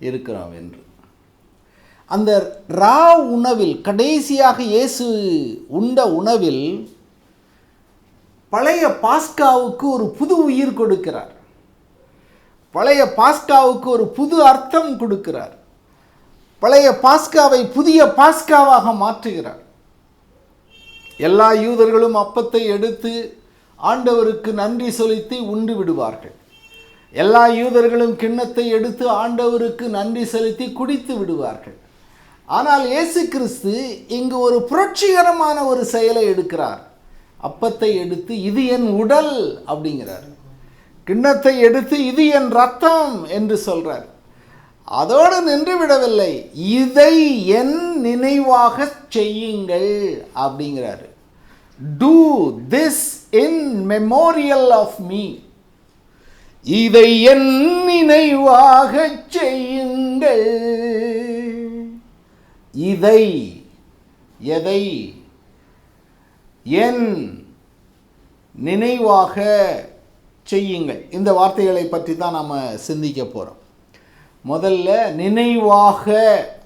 இருக்கிறோம் என்று. அந்த ரா உணவில் கடைசியாக இயேசு உண்ட உணவில் பழைய பாஸ்காவுக்கு ஒரு புது உயிர் கொடுக்கிறார். பழைய பாஸ்காவுக்கு ஒரு புது அர்த்தம் கொடுக்கிறார். பழைய பாஸ்காவை புதிய பாஸ்காவாக மாற்றுகிறார். எல்லா யூதர்களும் அப்பத்தை எடுத்து ஆண்டவருக்கு நன்றி செலுத்தி உண்டு விடுவார்கள். எல்லா யூதர்களும் கிண்ணத்தை எடுத்து ஆண்டவருக்கு நன்றி செலுத்தி குடித்து விடுவார்கள். ஆனால் இயேசு கிறிஸ்து இங்கு ஒரு புரட்சிகரமான ஒரு செயலை எடுக்கிறார். அப்பத்தை எடுத்து இது என் உடல் அப்படிங்கிறார். கிண்ணத்தை எடுத்து இது என் ரத்தம் என்று சொல்றார். அதோடு நின்று விடவில்லை, இதை என் நினைவாக செய்யுங்கள் அப்படிங்கிறார். Do this in memorial of me. இதை என் நினைவாக செய்யுங்கள். இதை எதை என் நினைவாக செய்யுங்கள். இந்த வார்த்தைகளை பற்றி தான் நாம் சிந்திக்க போகிறோம். முதல்ல நினைவாக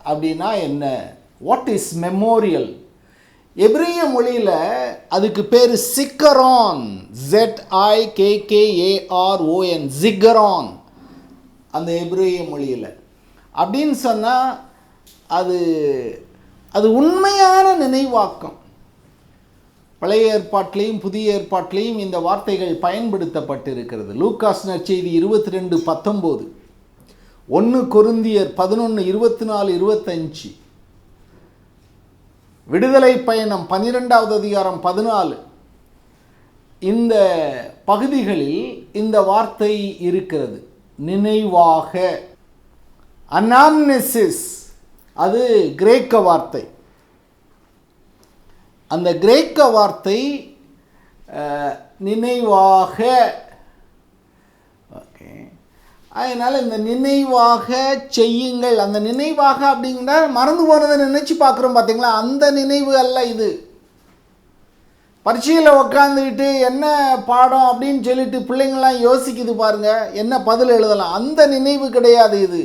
அப்படின்னா என்ன? What is memorial? எபிரேய மொழியில் அதுக்கு பேர் சிக்கரான், ZIKKARON, ஜிகரான். அந்த எபிரேய மொழியில் அப்படின்னு சொன்னால் அது உண்மையான நினைவாக்கம். பழைய ஏற்பாட்டிலையும் புதிய ஏற்பாட்டிலையும் இந்த வார்த்தைகள் பயன்படுத்தப்பட்டிருக்கிறது. லூக்காஸ் நற்செய்தி 22:19, 1 கொரிந்தியர் 11:24-25, விடுதலை பயணம் 12வது அதிகாரம் 14, இந்த பகுதிகளில் இந்த வார்த்தை இருக்கிறது. நினைவாக, அனாம்னெசிஸ், அது கிரேக்க வார்த்தை. அந்த கிரேக்க வார்த்தை நினைவாக. ஓகே, அதனால் இந்த நினைவாக செய்யுங்கள். அந்த நினைவாக அப்படிங்கிற மறந்து போனதை நினைச்சு பார்க்குறோம் பார்த்தீங்களா, அந்த நினைவு அல்ல இது. பரீட்சையில் உக்காந்துக்கிட்டு என்ன பாடம் அப்படின்னு சொல்லிட்டு பிள்ளைங்களாம் யோசிக்குது பாருங்க, என்ன பதில் எழுதலாம், அந்த நினைவு கிடையாது இது.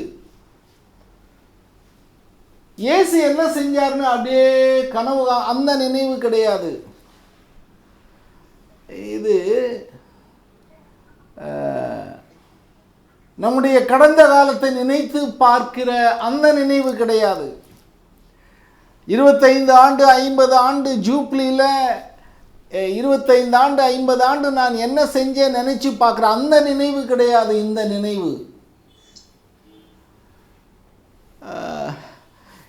இயேசு என்ன செஞ்சார்னு அப்படியே கனவு, அந்த நினைவு கிடையாது இது. நம்முடைய கடந்த காலத்தை நினைத்து பார்க்கிற அந்த நினைவு கிடையாது. 25 ஆண்டு 50 ஆண்டு ஜூப்ளியில் 25 ஆண்டு 50 ஆண்டு நான் என்ன செஞ்சேன் நினைச்சு பார்க்குற அந்த நினைவு கிடையாது. இந்த நினைவு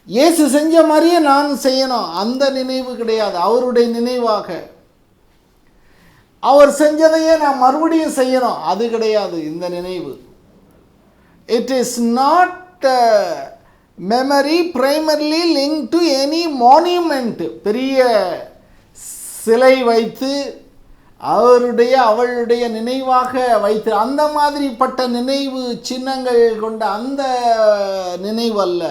இயேசு செஞ்ச மாதிரியே நான் செய்யணும், அந்த நினைவு கிடையாது. அவருடைய நினைவாக அவர் செஞ்சதையே நான் மறுபடியும் செய்யணும், அது கிடையாது இந்த நினைவு. It is not memory primarily linked to any monument. பெரிய சிலை வைத்து அவளுடைய நினைவாக வைத்து அந்த மாதிரிப்பட்ட நினைவு சின்னங்கள் கொண்ட அந்த நினைவு அல்ல.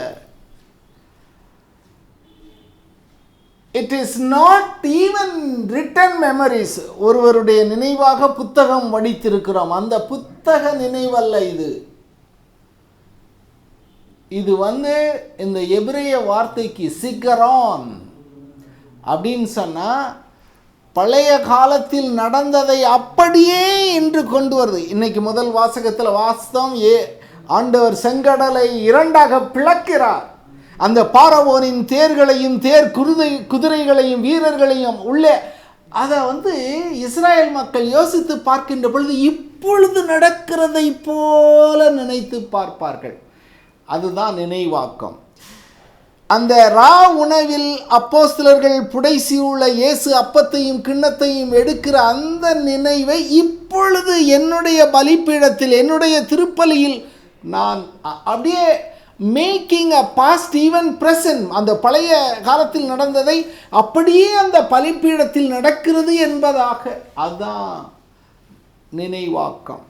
It is not even written memories. ஒருவருடைய நினைவாக புத்தகம் வடித்திருக்கிறோம், அந்த புத்தக நினைவல்ல இது. இது இந்த எபிரேய வார்த்தைக்கு சிகரான் அப்படின்னு சொன்னால் பழைய காலத்தில் நடந்ததை அப்படியே இன்று கொண்டு வருது. இன்னைக்கு முதல் வாசகத்தில் வாஸ்தவம், ஆண்டவர் செங்கடலை 2ஆக பிளக்கிறார். அந்த பார்வோனின் தேர்களையும் குதிரைகளையும் வீரர்களையும் உள்ளே அதை இஸ்ராயல் மக்கள் யோசித்து பார்க்கின்ற பொழுது இப்பொழுது நடக்கிறதை போல நினைத்து பார்ப்பார்கள். அதுதான் நினைவாக்கம். அந்த ரா உணவில் அப்போஸ்தலர்கள் புடைசூழ இயேசு அப்பத்தையும் கிண்ணத்தையும் எடுக்கிற அந்த நினைவை இப்பொழுது என்னுடைய பலிபீடத்தில், என்னுடைய திருப்பலியில் நான் அப்படியே making a past even present, அந்த பழைய காலத்தில் நடந்ததை அப்படியே அந்த பலிபீடத்தில் நடக்கிறது என்பதாக, அதுதான் நினைவாக்கம்.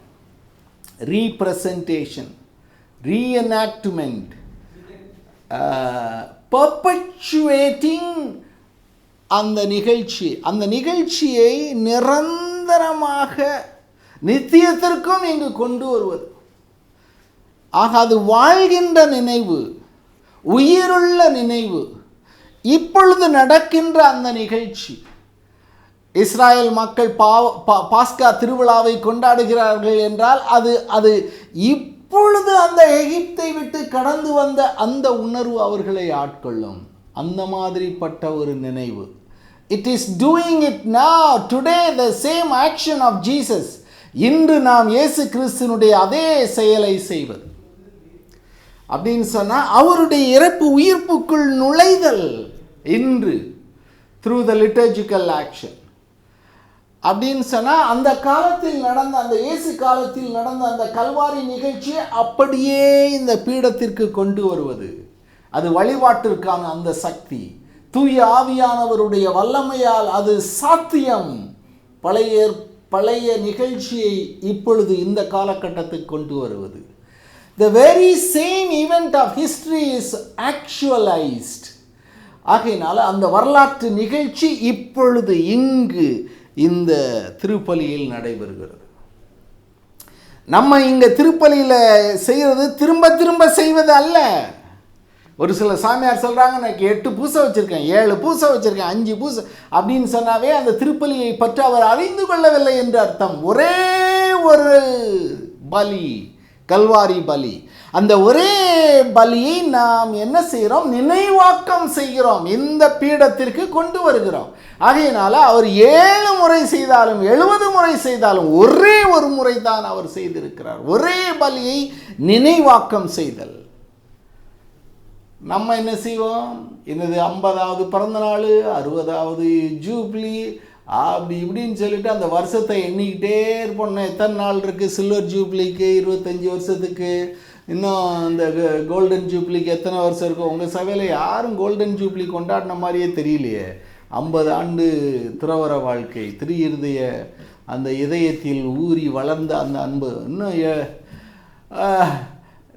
ரீப்ரசன்டேஷன், ரீஎனாக்ட்மெண்ட், பர்பச்சுவேட்டிங் அந்த நிகழ்ச்சியை நிரந்தரமாக நித்தியத்திற்கும் இங்கு கொண்டு வருவது. ஆக அது வாழ்கின்ற நினைவு, உயிருள்ள நினைவு. இப்பொழுது நடக்கின்ற அந்த நிகழ்ச்சி, இஸ்ராயல் மக்கள் பாஸ்கா திருவிழாவை கொண்டாடுகிறார்கள் என்றால் அது இப்பொழுது அந்த எகிப்தை விட்டு கடந்து வந்த அந்த உணர்வு அவர்களை ஆட்கொள்ளும். அந்த மாதிரிப்பட்ட ஒரு நினைவு. It is doing it now today, the same action of Jesus. இன்று நாம் இயேசு கிறிஸ்துனுடைய அதே செயலை செய்வது அப்படின்னு சொன்னால், அவருடைய இறப்பு உயிர்ப்புக்குள் நுழைதல் இன்று த்ரூ த லிட்டர்ஜிக்கல் ஆக்ஷன் அப்படின்னு சொன்னால், அந்த காலத்தில் நடந்த, அந்த இயேசு காலத்தில் நடந்த அந்த கல்வாரி நிகழ்ச்சியை அப்படியே இந்த பீடத்திற்கு கொண்டு வருவது. அது வழிபாட்டிற்கான அந்த சக்தி, தூய ஆவியானவருடைய வல்லமையால் அது சாத்தியம். பழைய நிகழ்ச்சியை இப்பொழுது இந்த காலகட்டத்துக்கு கொண்டு வருவது. The very same event of history is actualized. ஆகையினால அந்த வரலாற்று நிகழ்ச்சி இப்பொழுது இங்கு இந்த திருப்பலியில் நடைபெறுகிறது. நம்ம இங்கே திருப்பலியில் செய்கிறது திரும்ப திரும்ப செய்வது அல்ல. ஒரு சில சாமியார் சொல்கிறாங்க, எனக்கு 8 பூசை வச்சுருக்கேன், 7 பூசை வச்சுருக்கேன், 5 பூசை அப்படின்னு சொன்னாவே அந்த திருப்பலியை பற்றி அவர் அறிந்து கொள்ளவில்லை என்று அர்த்தம். ஒரே ஒரு பலி, கல்வாரி பலி. அந்த ஒரே பலியை நாம் என்ன செய்கிறோம்? நினைவாக்கம் செய்கிறோம், இந்த பீடத்திற்கு கொண்டு வருகிறோம். ஆகையினால அவர் 7 முறை செய்தாலும் 70 முறை செய்தாலும் ஒரே ஒரு முறை தான் அவர் செய்திருக்கிறார். ஒரே பலியை நினைவாக்கம் செய்தல். நம்ம என்ன செய்வோம்? என்னது 50வது பிறந்த நாள், 60வது ஜூப்ளி, அப்படி இப்படின்னு சொல்லிட்டு அந்த வருஷத்தை எண்ணிக்கிட்டே இருப்போம். எத்தனை நாள் இருக்குது? சில்வர் ஜூப்ளிக்கு 25 வருஷத்துக்கு, இன்னும் இந்த கோல்டன் ஜூப்ளிக்கு எத்தனை வருஷம் இருக்கும்? உங்கள் சபையில் யாரும் கோல்டன் ஜூப்ளி கொண்டாடின மாதிரியே தெரியலையே. 50 ஆண்டு துறவற வாழ்க்கை, இருதய அந்த இதயத்தில் ஊறி வளர்ந்த அந்த அன்பு இன்னும்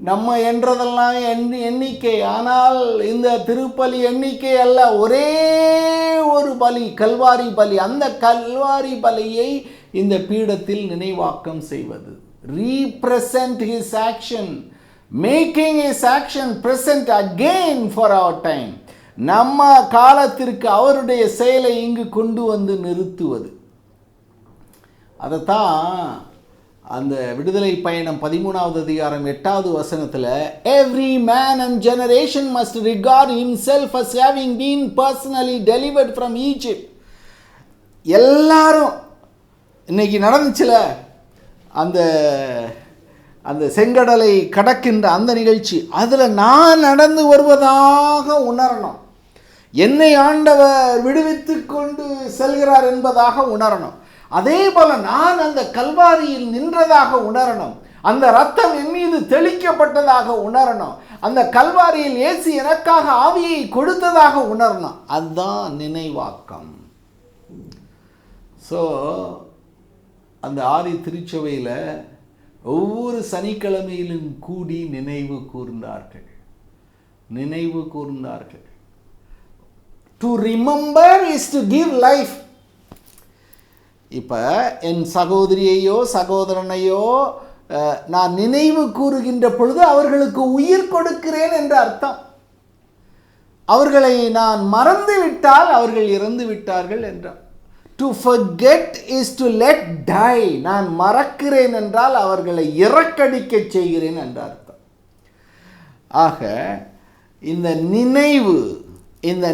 நம்ம என்றதெல்லாம் எண்ணிக்கை. ஆனால் இந்த திருப்பலி எண்ணிக்கை அல்ல, ஒரே ஒரு பலி, கல்வாரி பலி. அந்த கல்வாரி பலியை இந்த பீடத்தில் நினைவாக்கம் செய்வது. Represent his action, making his action present again for our time. நம்ம காலத்திற்கு அவருடைய செயலை இங்கு கொண்டு வந்து நிறுத்துவது. அதைத்தான் அந்த விடுதலை பயணம் 13வது அதிகாரம் 8வது வசனத்தில், every man and generation must regard himself as having been personally delivered from Egypt. எல்லாரும் இன்னைக்கு நடந்துச்சுல அந்த அந்த செங்கடலை கடக்கின்ற அந்த நிகழ்ச்சி, அதில் நான் நடந்து வருவதாக உணரணும். என்னை ஆண்டவர் விடுவித்து கொண்டு செல்கிறார் என்பதாக உணரணும். அதே போல நான் அந்த கல்வாரியில் நின்றதாக உணரணும். அந்த இரத்தம் என் மீது தெளிக்கப்பட்டதாக உணரணும். அந்த கல்வாரியில் இயேசு எனக்காக ஆவியை கொடுத்ததாக உணரணும். அதுதான் நினைவாக்கம். ஸோ அந்த ஆதி திருச்சபையில் ஒவ்வொரு சனிக்கிழமையிலும் கூடி நினைவு கூர்ந்தார்கள். To remember is to give life. இப்போ என் சகோதரியையோ சகோதரனையோ நான் நினைவு கூறுகின்ற பொழுது அவர்களுக்கு உயிர் கொடுக்கிறேன் என்ற அர்த்தம். அவர்களை நான் மறந்து விட்டால் அவர்கள் இறந்து விட்டார்கள் என்றார். To forget is to let die. நான் மறக்கிறேன் என்றால் அவர்களை இறக்கடிக்க செய்கிறேன் என்ற அர்த்தம். ஆக இந்த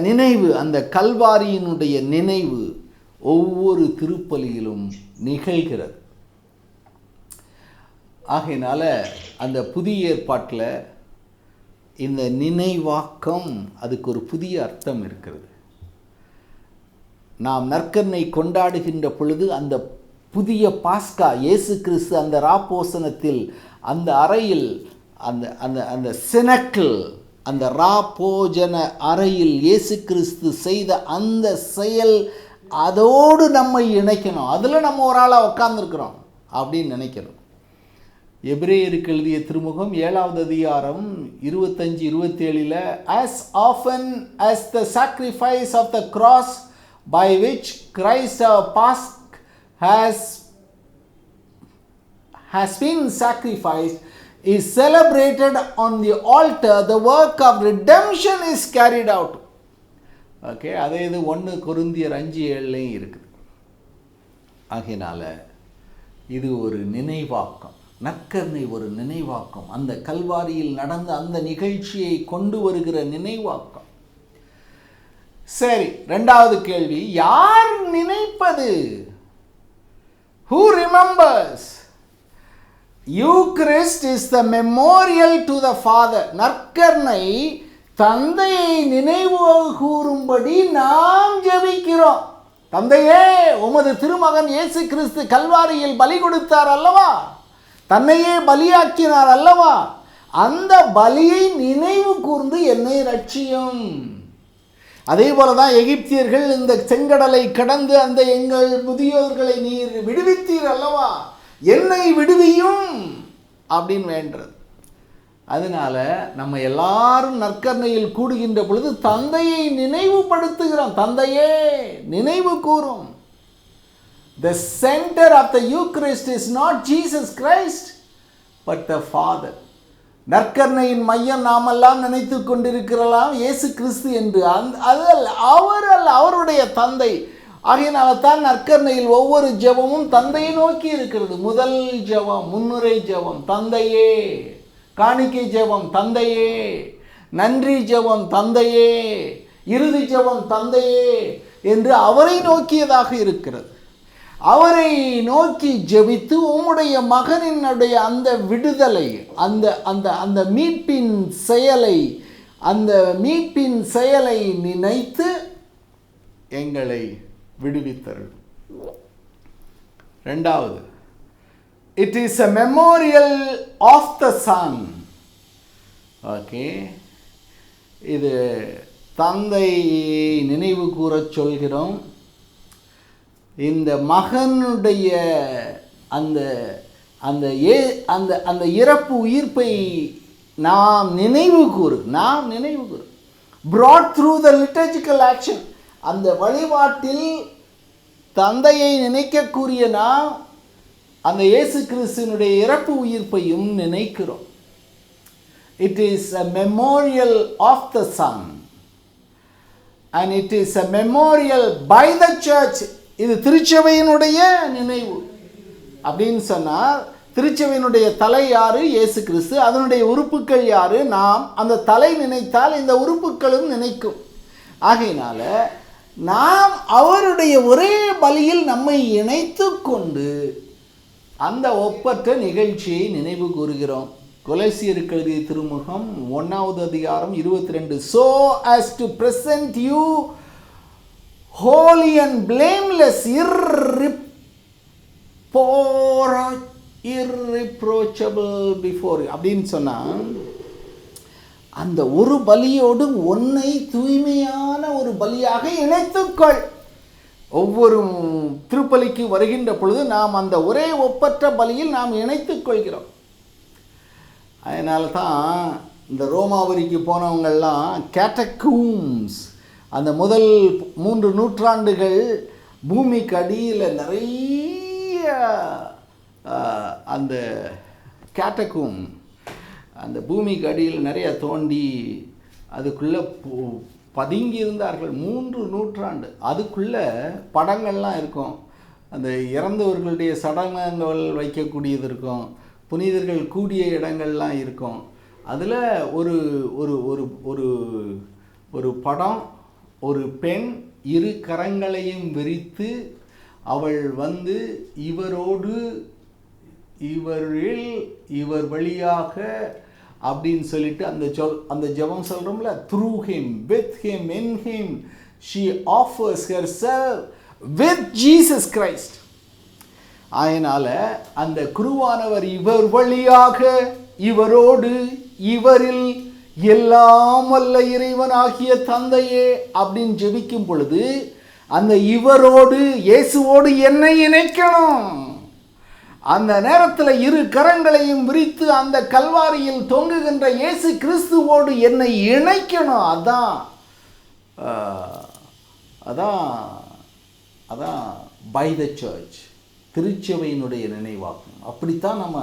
நினைவு அந்த கல்வாரியினுடைய நினைவு ஒவ்வொரு திருப்பலியிலும் நிகழ்கிறது. ஆகையினால அந்த புதிய ஏற்பாட்டில் இந்த நினைவாக்கம் அதுக்கு ஒரு புதிய அர்த்தம் இருக்கிறது. நாம் நற்கருணை கொண்டாடுகின்ற பொழுது அந்த புதிய பாஸ்கா இயேசு கிறிஸ்து அந்த ராப்போசனத்தில் அந்த அறையில் அந்த அந்த அந்த சினக்கில் அந்த ராப்போஜன அறையில் இயேசு கிறிஸ்து செய்த அந்த செயல், அதோடு நம்ம இணைக்கணும். அதில் நம்ம ஒரு ஆளாக உட்கார்ந்துருக்கிறோம் அப்படின்னு நினைக்கணும். எபிரேயருக்கு எழுதிய திருமுகம் 7வது அதிகாரம் 25-27 as often as the sacrifice of the cross by which Christ our Pasch has been sacrificed is celebrated on the altar, the work of redemption is carried out. Okay, அதே இது 1 கொரிந்தியர் 5:7 இருக்குது. ஆகையினால இது ஒரு நினைவாக்கம், நற்கருணை ஒரு நினைவாக்கம், அந்த கல்வாரியில் நடந்த அந்த நிகழ்ச்சியை கொண்டு வருகிற நினைவாக்கம். சரி, 2வது கேள்வி, யார் நினைப்பது? Who remembers? Eucharist is the memorial to the Father. நற்கருணை தந்தையை நினைவு கூறும்படி நாம் ஜெபிக்கிறோம். தந்தையே, உமது திருமகன் இயேசு கிறிஸ்து கல்வாரியில் பலி கொடுத்தார் அல்லவா, தன்னையே பலியாக்கினார் அல்லவா, அந்த பலியை நினைவு கூர்ந்து என்னை ரட்சியும். அதே போலதான் எகிப்தியர்கள் இந்த செங்கடலை கடந்து அந்த எங்கள் முதியோர்களை நீர் விடுவித்தீர் அல்லவா, என்னை விடுவியும் அப்படின்னு வேண்டது. அதனால நம்ம எல்லாரும் நற்கருணையில் கூடுகின்ற பொழுது தந்தையை நினைவுபடுத்துகிறோம். தந்தையே நினைவு கூறும். The center of the Eucharist is not Jesus Christ, but the Father. நற்கருணையின் மையம் நாமெல்லாம் நினைத்து கொண்டிருக்கிறலாம் இயேசு கிறிஸ்து என்று. அவர் அல்ல, அவருடைய தந்தை. ஆகையினால தான் நற்கருணையில் ஒவ்வொரு ஜெபமும் தந்தையை நோக்கி இருக்கிறது. முதல் ஜெபம், முன்னுரை ஜெபம் தந்தையே, காணிக்கை ஜெபம் தந்தையே, நன்றி ஜெபம் தந்தையே, இறுதி ஜெபம் தந்தையே என்று அவரை நோக்கியதாக இருக்கிறது. அவரை நோக்கி ஜெபித்து உம்முடைய மகனினுடைய அந்த விடுதலை, அந்த அந்த அந்த மீட்பின் செயலை, அந்த மீட்பின் செயலை நினைத்து எங்களை விடுவித்தருள். 2வது, it is a memorial of the Son. Okay, இது தந்தையை நினைவு கூறச் சொல்கிறோம். இந்த மகனுடைய அந்த அந்த அந்த அந்த இறப்பு உயிர்ப்பை நாம் நினைவு கூறு. brought through the liturgical action. அந்த வழிபாட்டில் தந்தையை நினைக்கக்கூடிய நாம் அந்த இயேசு கிறிஸ்துவினுடைய இறப்பு உயிர்ப்பையும் நினைக்கிறோம். It is a memorial of the Son and it is a memorial by the church. இது திருச்சபையினுடைய நினைவு அப்படின்னு சொன்னார். திருச்சபையினுடைய தலை யாரு? இயேசு கிறிஸ்து. அதனுடைய உறுப்புக்கள் யாரு? நாம். அந்த தலை நினைத்தால் இந்த உறுப்புகளும் நினைக்கும். ஆகையினால நாம் அவருடைய ஒரே பலியில் நம்மை இணைத்து கொண்டு அந்த ஒப்பற்ற நிகழ்ச்சியை நினைவு கூறுகிறோம். கொலோசியருக்கு எழுதிய திருமுகம் 1வது அதிகாரம் 22. So as to present you holy and blameless, irreproachable before you அப்படின்னு சொன்னா, அந்த ஒரு பலியோடு உன்னை தூய்மையான ஒரு பலியாக இணைத்துக்கொள். ஒவ்வொரு திருப்பலிக்கு வருகின்ற பொழுது நாம் அந்த ஒரே ஒப்பற்ற பலியில் நாம் இணைத்துக் கொள்கிறோம். அதனால தான் இந்த ரோமாவரிக்கு போனவங்கள்லாம் கேட்டகூம்ஸ், அந்த முதல் 3 நூற்றாண்டுகள் பூமிக்கு அடியில் நிறைய அந்த கேட்டகூம், அந்த பூமிக்கு அடியில் நிறைய தோண்டி அதுக்குள்ளே பதுங்கி இருந்தார்கள் 3 நூற்றாண்டு. அதுக்குள்ளே படங்கள்லாம் இருக்கும். அந்த இறந்தவர்களுடைய சடலங்கள் வைக்கக்கூடியது இருக்கும், புனிதர்கள் கூடிய இடங்கள்லாம் இருக்கும். அதில் ஒரு ஒரு ஒரு ஒரு ஒரு படம், ஒரு பெண் 2 கரங்களையும் விரித்து அவள் வந்து இவரோடு இவர் வழியாக அப்படின்னு சொல்லிட்டு அந்த ஜெபம் சொல்கிறோம்ல, through him, with him, in him she offers herself with Jesus Christ. அதனால் அந்த குருவானவர் இவர் வழியாக, இவரோடு, இவரில் எல்லாம் வல்ல இறைவனாகிய தந்தையே அப்படின்னு ஜெபிக்கும் பொழுது அந்த இவரோடு, இயேசுவோடு என்னை இணைக்கணும். அந்த நேரத்தில் 2 கரங்களையும் விரித்து அந்த கல்வாரியில் தொங்குகின்ற இயேசு கிறிஸ்துவோடு என்னை இணைக்கணும். அதான் அதான் அதான் பை த சர்ச், திருச்சபையினுடைய நினைவாகும். அப்படித்தான் நம்ம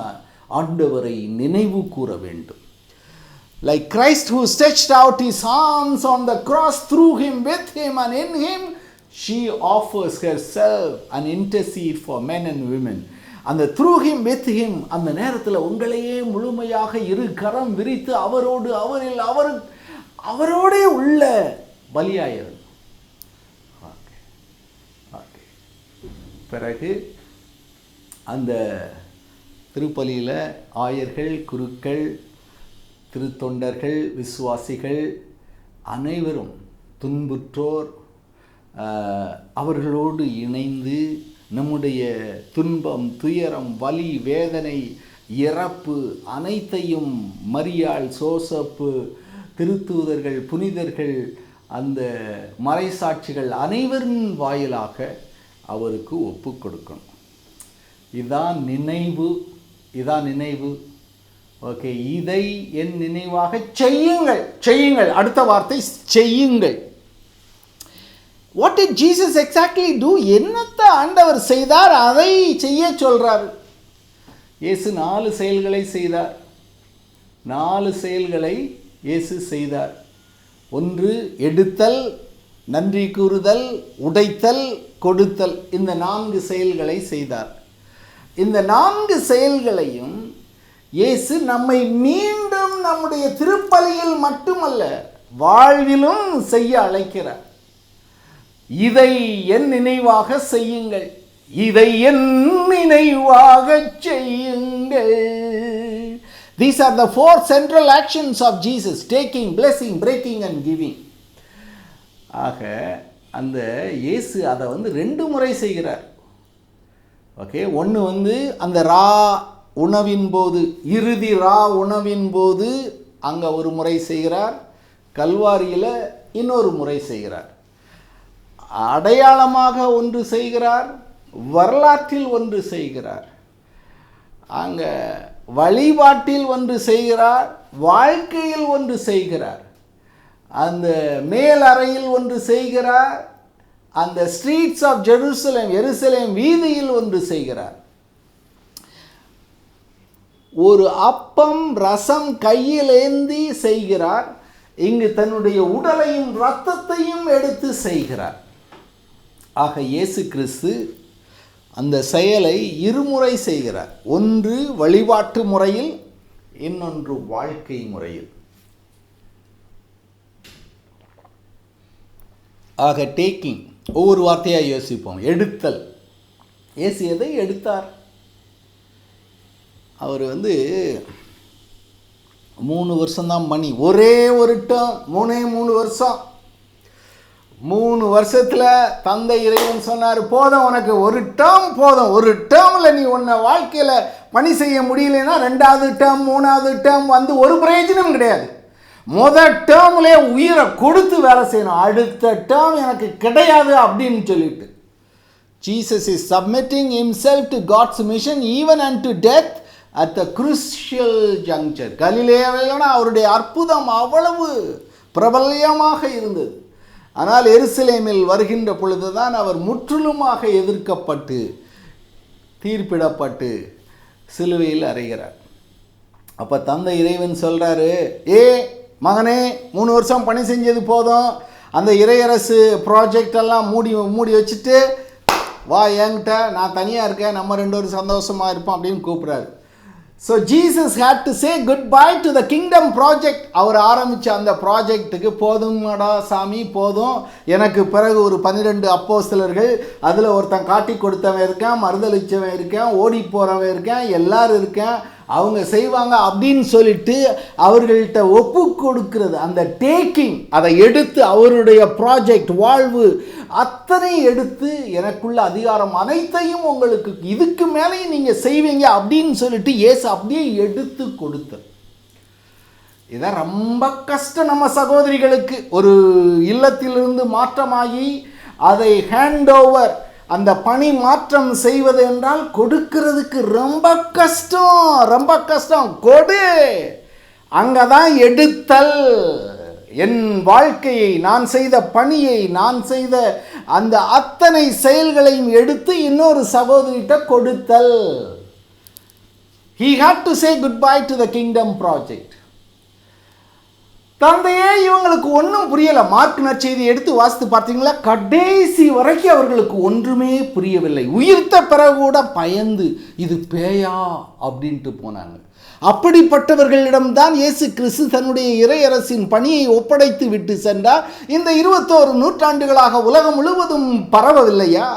ஆண்டவரை நினைவு கூற வேண்டும். Like Christ who stretched out his arms on the cross, through him, with him and in him, she offers herself and intercede for men and women. அந்த through him, with him, அந்த நேரத்தில் உங்களையே முழுமையாக இரு கரம் விரித்து அவரோடு அவரில் அவரோடே உள்ள பலியாயிரு. பிறகு அந்த திருப்பலியில் ஆயர்கள், குருக்கள், திருத்தொண்டர்கள், விசுவாசிகள் அனைவரும் துன்புற்றோர் அவர்களோடு இணைந்து நம்முடைய துன்பம், துயரம், வலி, வேதனை, இறப்பு அனைத்தையும் மரியாள், சோசப்பு, திருத்தூதர்கள், புனிதர்கள், அந்த மறைசாட்சிகள் அனைவரின் வாயிலாக அவருக்கு ஒப்பு கொடுக்கணும். இதான் நினைவு. ஓகே, இதை என் நினைவாக செய்யுங்கள். அடுத்த வார்த்தை செய்யுங்கள். What did Jesus exactly do? என்னத்தை ஆண்டவர் செய்தார்? அதை செய்ய சொல்றார். இயேசு 4 செயல்களை செய்தார். 4 செயல்களை இயேசு செய்தார். 1 எடுத்தல், நன்றி கூறுதல், உடைத்தல், கொடுத்தல். இந்த 4 செயல்களை செய்தார். இந்த 4 செயல்களையும் இயேசு நம்மை மீண்டும் நம்முடைய திருப்பலியில் மட்டுமல்ல வாழ்விலும் செய்ய அழைக்கிறார். இதை என் நினைவாக செய்யுங்கள். These are the 4 central actions of Jesus: taking, blessing, breaking and giving. ஆக அந்த இயேசு அதை 2 முறை செய்கிறார். ஓகே, ஒன்று அந்த உணவின் போது, இறுதி உணவின் போது அங்கே ஒரு முறை செய்கிறார். கல்வாரியில் இன்னொரு முறை செய்கிறார். அடையாளமாக ஒன்று செய்கிறார், வரலாற்றில் ஒன்று செய்கிறார், அங்கே வழிபாட்டில் ஒன்று செய்கிறார், வாழ்க்கையில் ஒன்று செய்கிறார், அந்த மேலறையில் ஒன்று செய்கிறார், அந்த ஸ்ட்ரீட்ஸ் ஆஃப் எருசலேம் வீதியில் ஒன்று செய்கிறார். ஒரு அப்பம் ரசம் கையில் ஏந்தி செய்கிறார். இங்கு தன்னுடைய உடலையும் இரத்தத்தையும் எடுத்து செய்கிறார். ஆக இயேசு கிறிஸ்து அந்த செயலை 2 முறை செய்கிறார். ஒன்று வழிபாட்டு முறையில், இன்னொன்று வாழ்க்கை முறையில். ஆக டேக்கிங், ஒவ்வொரு வார்த்தையாக யோசிப்போம். எடுத்தல், இயேசு எதை எடுத்தார்? அவர் 3 வருஷம்தான் பணி, ஒரே ஒரு டேர்ம், 3 வருஷம். 3 வருஷத்தில் தந்தை இறைவன் சொன்னார், போதும் உனக்கு ஒரு டேர்ம் போதும். ஒரு டேர்மில் நீ உன்னை வாழ்க்கையில் பணி செய்ய முடியலைன்னா 2வது டேர்ம் 3வது டேர்ம் ஒரு பிரயோஜனம் கிடையாது. முதல் டேர்ம்லே உயிரை கொடுத்து வேலை செய்யணும். அடுத்த டேர்ம் எனக்கு கிடையாது அப்படின்னு சொல்லிட்டு Jesus is submitting himself to God's mission even unto death at the crucial juncture. கலிலேயாவில் அவருடைய அற்புதம் அவ்வளவு பிரபல்யமாக இருந்தது. ஆனால் எருசலேமில் வருகின்ற பொழுதுதான் அவர் முற்றிலுமாக எதிர்க்கப்பட்டு தீர்ப்பிடப்பட்டு சிலுவையில் அறைகிறார். அப்போ தந்தை இறைவன் சொல்கிறாரு, மகனே 3 வருஷம் பணி செஞ்சது போதும், அந்த இறையரசு ப்ராஜெக்ட் எல்லாம் மூடி வச்சுட்டு வா என்கிட்ட, நான் தனியாக இருக்கேன், நம்ம 2 பேரும் சந்தோஷமாக இருப்போம் அப்படின்னு கூப்பிட்றாரு. So Jesus had to say good bye to the kingdom project. அவர் ஆரம்பித்த அந்த ப்ராஜெக்ட்டுக்கு போதுமாடா சாமி போதும், எனக்கு பிறகு ஒரு 12 அப்போஸ்தலர்கள், அதில் ஒருத்தன் காட்டி கொடுத்தவன் இருக்கேன், மறுதளிச்சவன் இருக்கேன், ஓடி போகிறவன் இருக்கேன், எல்லாரும் இருக்கேன், அவங்க செய்வாங்க அப்படின்னு சொல்லிட்டு அவர்கள்ட்ட ஒப்பு கொடுக்கிறது. அந்த டேக்கிங், அதை எடுத்து அவருடைய ப்ராஜெக்ட் வாழ்வு அத்தனை எடுத்து எனக்குள்ள அதிகாரம் அனைத்தையும் உங்களுக்கு இதுக்கு மேலேயும் நீங்கள் செய்வீங்க அப்படின்னு சொல்லிட்டு இயேசு அப்படியே எடுத்து கொடுத்தார். இதான் ரொம்ப கஷ்டம் நம்ம சகோதரிகளுக்கு. ஒரு இல்லத்திலிருந்து மாற்றமாகி அதை ஹேண்ட் ஓவர், அந்த பணி மாற்றம் செய்வது என்றால் கொடுக்கிறதுக்கு ரொம்ப கஷ்டம். கொடு, அங்கதான் எடுத்தல். என் வாழ்க்கையை, நான் செய்த பணியை, நான் செய்த அந்த அத்தனை செயல்களையும் எடுத்து இன்னொரு சகோதரிகிட்ட கொடுத்தல். He had to say goodbye to the kingdom project. தந்தையே இவங்களுக்கு ஒன்றும் புரியலை. மார்க் நற்செய்தி எடுத்து வாசித்து பார்த்தீங்களா, கடைசி வரைக்கும் அவர்களுக்கு ஒன்றுமே புரியவில்லை. உயிர்த்த பிறகு கூட பயந்து இது பேயா அப்படின்ட்டு போனாங்க. அப்படிப்பட்டவர்களிடம்தான் இயேசு கிறிஸ்து தன்னுடைய இறையரசின் பணியை ஒப்படைத்து விட்டு சென்றார். இந்த 21 நூற்றாண்டுகளாக உலகம் முழுவதும் பரவவில்லையா?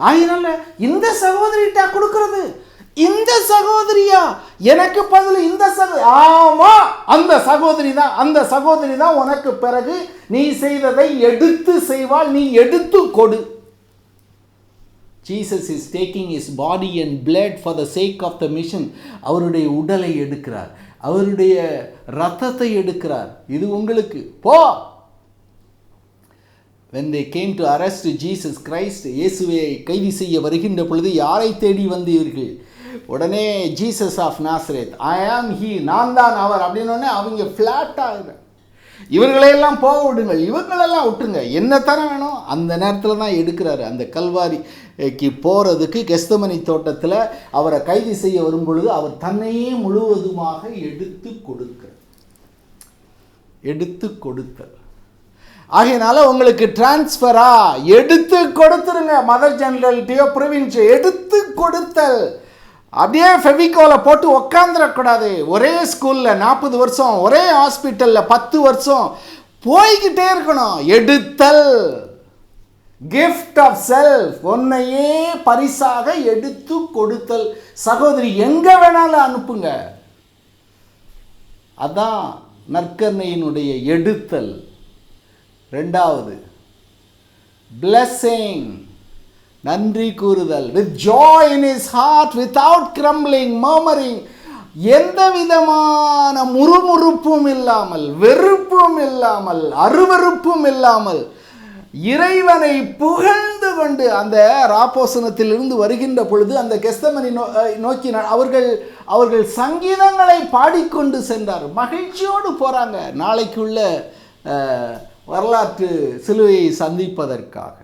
அதனால இந்த சகோதரிட்டா கொடுக்கிறது, இந்த சகோதரியா எனக்கு பதில் இந்த ஆமா அந்த சகோதரி தான் உனக்கு பிறகு நீ செய்ததை எடுத்து செய்வாள், நீ எடுத்து கொடு. Jesus is taking his body and blood for the sake of the mission. அவருடைய உடலை எடுக்கிறார், அவருடைய இரத்தத்தை எடுக்கிறார். இது உங்களுக்கு போ. When they came to arrest Jesus Christ, இயேசுவை கைது செய்ய வருகின்ற பொழுது யாரை தேடி வந்தீர்கள்? உடனே ஜீசஸ் ஆஃப் நாசரேத், ஐ ஆம் ஹீ, நான் தான் அவர் அப்படின்னு அவங்க ஃப்ளாட் ஆகுற. இவர்களையெல்லாம் போக விடுங்கள், இவங்களெல்லாம் விட்டுருங்க, என்ன தர வேணும்? அந்த நேரத்தில் தான் எடுக்கிறாரு. அந்த கல்வாரிக்கு போகிறதுக்கு கெஸ்தமனி தோட்டத்தில் அவரை கைது செய்ய வரும் பொழுது அவர் தன்னையே முழுவதுமாக எடுத்து கொடுத்தார். ஆகையினால உங்களுக்கு டிரான்ஸ்ஃபரா எடுத்து கொடுத்துருங்க. மதர் ஜெனரல்ட்டியோ ப்ரொவின்ஸோ எடுத்து கொடுத்தல். அப்படியே ஃபெவிகோலை போட்டு உக்காந்துடக்கூடாது. ஒரே ஸ்கூலில் 40 வருஷம், ஒரே ஹாஸ்பிட்டலில் 10 வருஷம் போய்கிட்டே இருக்கணும். எடுத்தல், கிஃப்ட் ஆஃப் செல்ஃப், உன்னையே பரிசாக எடுத்து கொடுத்தல். சகோதரி எங்கே வேணாலும் அனுப்புங்க. அதான் நற்கருணையினுடைய எடுத்தல். ரெண்டாவது blessing, நன்றி கூறுதல். with joy in his heart, without grumbling, murmuring, எந்த விதமான முறுமுறுப்பும் இல்லாமல், வெறுப்பும் இல்லாமல், அருவருப்பும் இல்லாமல் இறைவனை புகழ்ந்து கொண்டு. அந்த ராப்போசனத்திலிருந்து வருகின்ற பொழுது அந்த கெஸ்தமனி நோக்கி அவர்கள் சங்கீதங்களை பாடிக்கொண்டு சென்றார். மகிழ்ச்சியோடு போகிறாங்க நாளைக்குள்ள வரலாற்று சிலுவையை சந்திப்பதற்காக.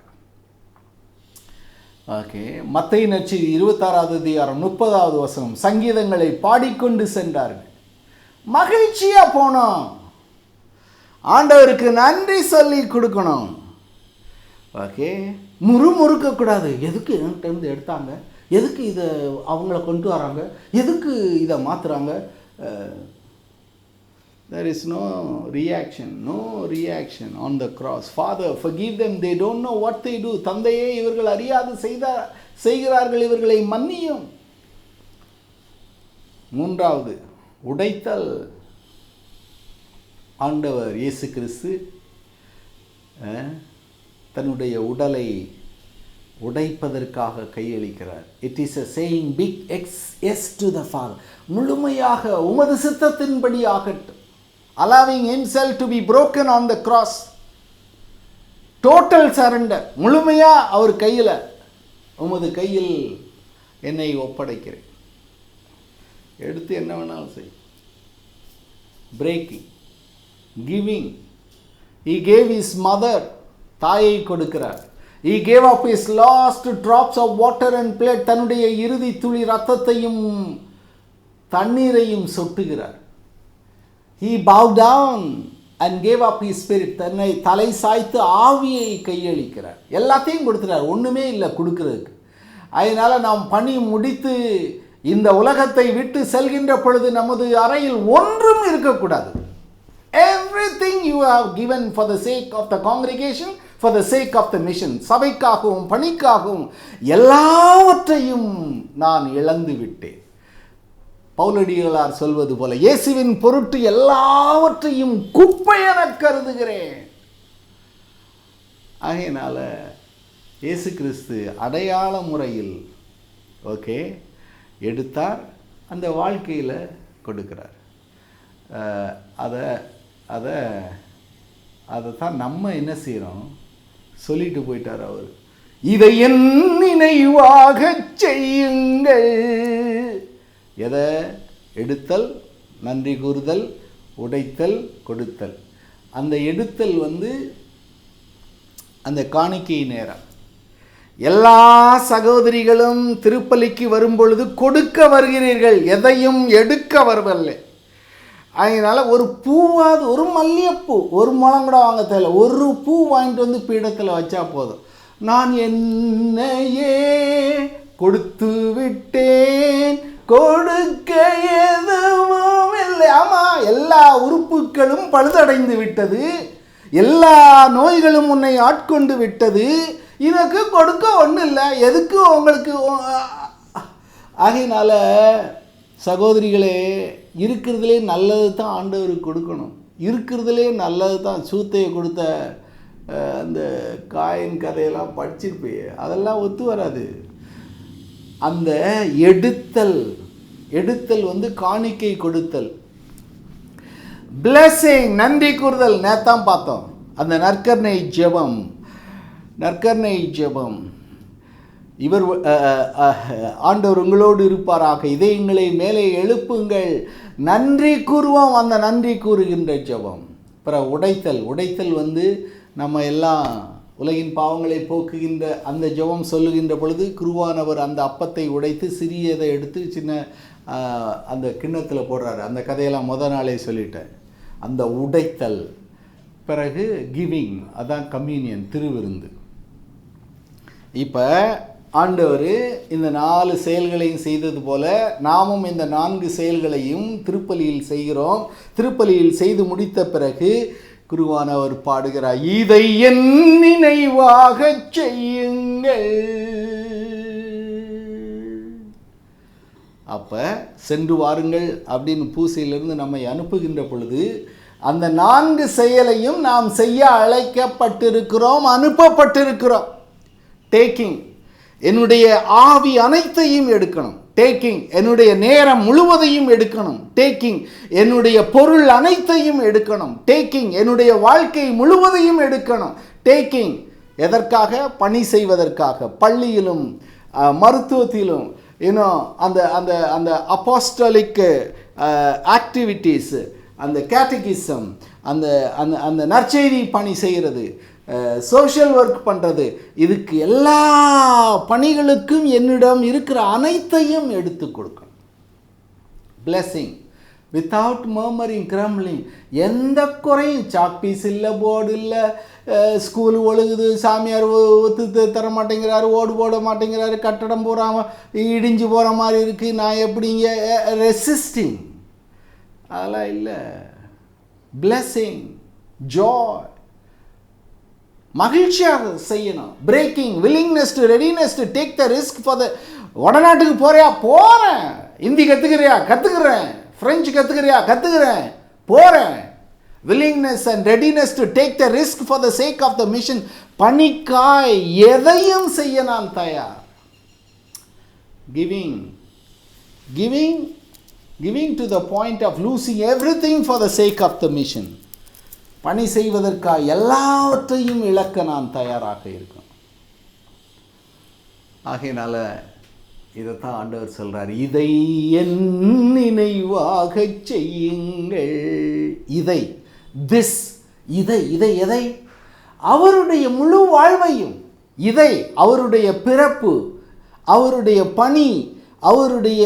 ஓகே, மத்தேயு நற்செய்தி 26வது அதிகாரம் 30வது வசனம், சங்கீதங்களை பாடிக்கொண்டு சென்றார்கள். மகிழ்ச்சியாக போனோம், ஆண்டவருக்கு நன்றி சொல்லி கொடுக்கணும். ஓகே, முறுமுறுக்கக்கூடாது. எதுக்கு என்கிட்ட எடுத்தாங்க, எதுக்கு இதை அவங்கள கொண்டு வராங்க, எதுக்கு இதை மாற்றுறாங்க? There is no reaction on the cross. Father, forgive them, they don't know what they do. தந்தையே, இவர்கள் அறியாது செய்கிறார்கள், இவர்களை மன்னியும். மூன்றாவது உடைத்தல். ஆண்டவர் இயேசு கிறிஸ்து தன்னுடைய உடலை உடைப்பதற்காக கையளிக்கிறார். It is a saying big yes to the Father. முழுமையாக உமது சித்தத்தின்படி ஆகட்டும். allowing himself to be broken on the cross. total surrender. முழுமையாக அவர் கையில், உமது கையில் என்னை ஒப்படைக்கிறேன், எடுத்து என்ன வேணாலும் செய். breaking, giving. he gave his mother, தாயை கொடுக்கிறார். he gave up his last drops of water and blood. தன்னுடைய இறுதி துளி இரத்தத்தையும் தண்ணீரையும் சொட்டுகிறார். he bowed down and gave up his spirit. தன்னை தலை சாய்த்து ஆவியை கையளிக்கிறார். எல்லாத்தையும் கொடுத்துறார், ஒன்றுமே இல்லை கொடுக்கிறதுக்கு. அதனால் நாம் பணி முடித்து இந்த உலகத்தை விட்டு செல்கின்ற பொழுது நமது அறையில் ஒன்றும் இருக்கக்கூடாது. everything you have given for the sake of the congregation, for the sake of the mission, சபைக்காகவும் பணிக்காகவும் எல்லாவற்றையும் நான் இழந்து விட்டேன். பவுலடிகளார் சொல்வது போல, இயேசுவின் பொருட்டு எல்லாவற்றையும் குப்பையென கருதுகிறேன். ஆகையினால இயேசு கிறிஸ்து அடையாள முறையில் எடுத்தார், அந்த வாழ்க்கையில் கொடுக்கிறார். அதை தான் நம்ம என்ன செய்கிறோம், சொல்லிட்டு போயிட்டார் அவர். இதை என் நினைவாக செய்யுங்கள். எதை? எடுத்தல், நன்றி கூறுதல், உடைத்தல், கொடுத்தல். அந்த எடுத்தல் அந்த காணிக்கை நேரம். எல்லா சகோதரிகளும் திருப்பலிக்கு வரும்பொழுது கொடுக்க வருகிறீர்கள், எதையும் எடுக்க வரவில்லை. அதனால் ஒரு பூவாது, ஒரு மல்லிகைப்பூ, ஒரு முழம் கூட வாங்க தேவையில்லை, ஒரு பூ வாங்கிட்டு வந்து பீடத்தில் வச்சா போதும். நான் என்னையே கொடுத்து விட்டேன், கொடுக்க எதுவும் இல்லை. ஆமாம், எல்லா உறுப்புகளும் பழுதடைந்து விட்டது, எல்லா நோய்களும் உன்னை ஆட்கொண்டு விட்டது, எனக்கு கொடுக்க ஒன்றும் இல்லை, எதுக்கு உங்களுக்கு? ஆகையினால சகோதரிகளே, இருக்கிறதுலே நல்லது தான் ஆண்டவருக்கு கொடுக்கணும். இருக்கிறதுலே நல்லது தான். சூத்தையை கொடுத்த அந்த காயின் கதையெல்லாம் படிச்சிருப்பே, அதெல்லாம் ஒத்து வராது. அந்த எடுத்தல் வந்து காணிக்கை கொடுத்தல், பிளஸிங், நன்றி கூறுதல். நேத்தான் பார்த்தோம் அந்த நற்கருணை ஜெபம். இவர் ஆண்டவர் உங்களோடு இருப்பாராக, இதயங்களை மேலே எழுப்புங்கள், நன்றி கூறுவோம். அந்த நன்றி கூறுகின்ற ஜெபம். அப்புறம் உடைத்தல் வந்து நம்ம எல்லாம் உலகின் பாவங்களை போக்குகின்ற அந்த ஜெபம் சொல்லுகின்ற பொழுது குருவானவர் அந்த அப்பத்தை உடைத்து சிறியதை எடுத்து சின்ன அந்த கிண்ணத்தில் போடுறாரு. அந்த கதையெல்லாம் நாளே சொல்லிட்டேன். அந்த உடைத்தல். பிறகு கிவிங், அதான் கம்யூனியன், திருவிருந்து. இப்போ ஆண்டவர் இந்த 4 செயல்களையும் செய்தது போல நாமும் இந்த 4 செயல்களையும் திருப்பலியில் செய்கிறோம். திருப்பலியில் செய்து முடித்த பிறகு குருவானவர் பாடுகிறார், இதை என் நினைவாக செய்யுங்கள். அப்போ சென்று வாருங்கள் அப்படின்னு பூசையிலிருந்து நம்மை அனுப்புகின்ற பொழுது அந்த 4 செயலையும் நாம் செய்ய அழைக்கப்பட்டிருக்கிறோம், அனுப்பப்பட்டிருக்கிறோம். டேக்கிங், என்னுடைய ஆவி அனைத்தையும் எடுக்கணும். டேக்கிங், என்னுடைய நேரம் முழுவதையும் எடுக்கணும். டேக்கிங், என்னுடைய பொருள் அனைத்தையும் எடுக்கணும். டேக்கிங், என்னுடைய வாழ்க்கை முழுவதையும் எடுக்கணும். டேக்கிங் எதற்காக? பணி செய்வதற்காக. பள்ளியிலும் மருத்துவத்திலும் இன்னும் அந்த அந்த அந்த அப்போஸ்டலிக் ஆக்டிவிட்டீஸ், அந்த கேட்டகிசம், அந்த அந்த அந்த நற்செய்தி பணி செய்கிறது, சோஷியல் ஒர்க் பண்ணுறது, இதுக்கு எல்லா பணிகளுக்கும் என்னிடம் இருக்கிற அனைத்தையும் எடுத்து கொடுக்கணும். பிளெஸிங் வித்தவுட் மர்மரிங், கிரம்லிங், எந்த குறையும். சாக்பீஸ் இல்லை, போர்டு இல்லை, ஸ்கூல் ஒழுகுது, சாமியார் ஒத்து தர மாட்டேங்கிறாரு, ஓடு போட மாட்டேங்கிறாரு, கட்டடம் போகாமல் இடிஞ்சு போகிற மாதிரி இருக்குது, நான் எப்படிங்க? ரெசிஸ்டிங், அதெல்லாம் இல்லை. பிளெஸிங், ஜாய், மகிழ்ச்சியாக செய்யணும். Breaking, willingness to, readiness to take the risk for the. வடநாட்டுக்கு போறியா? போகிறேன். ஹிந்தி கற்றுக்கிறியா? கற்றுக்கிறேன். ஃப்ரெஞ்சு கற்றுக்கிறியா? கற்றுக்கிறேன், போகிறேன். Willingness and readiness to take the risk for the sake of the mission. பணிக்காய் எதையும் செய்ய நான் தயார். Giving to the point of losing everything for the sake of the mission. பணி செய்வதற்காக எல்லாவற்றையும் இழக்க நான் தயாராக இருக்கேன். ஆகையினால இதைத்தான் ஆண்டவர் சொல்றார், இதை என் நினைவாக செய்யுங்கள். இதை எதை? அவருடைய முழு வாழ்வையும். இதை அவருடைய பிறப்பு, அவருடைய பணி, அவருடைய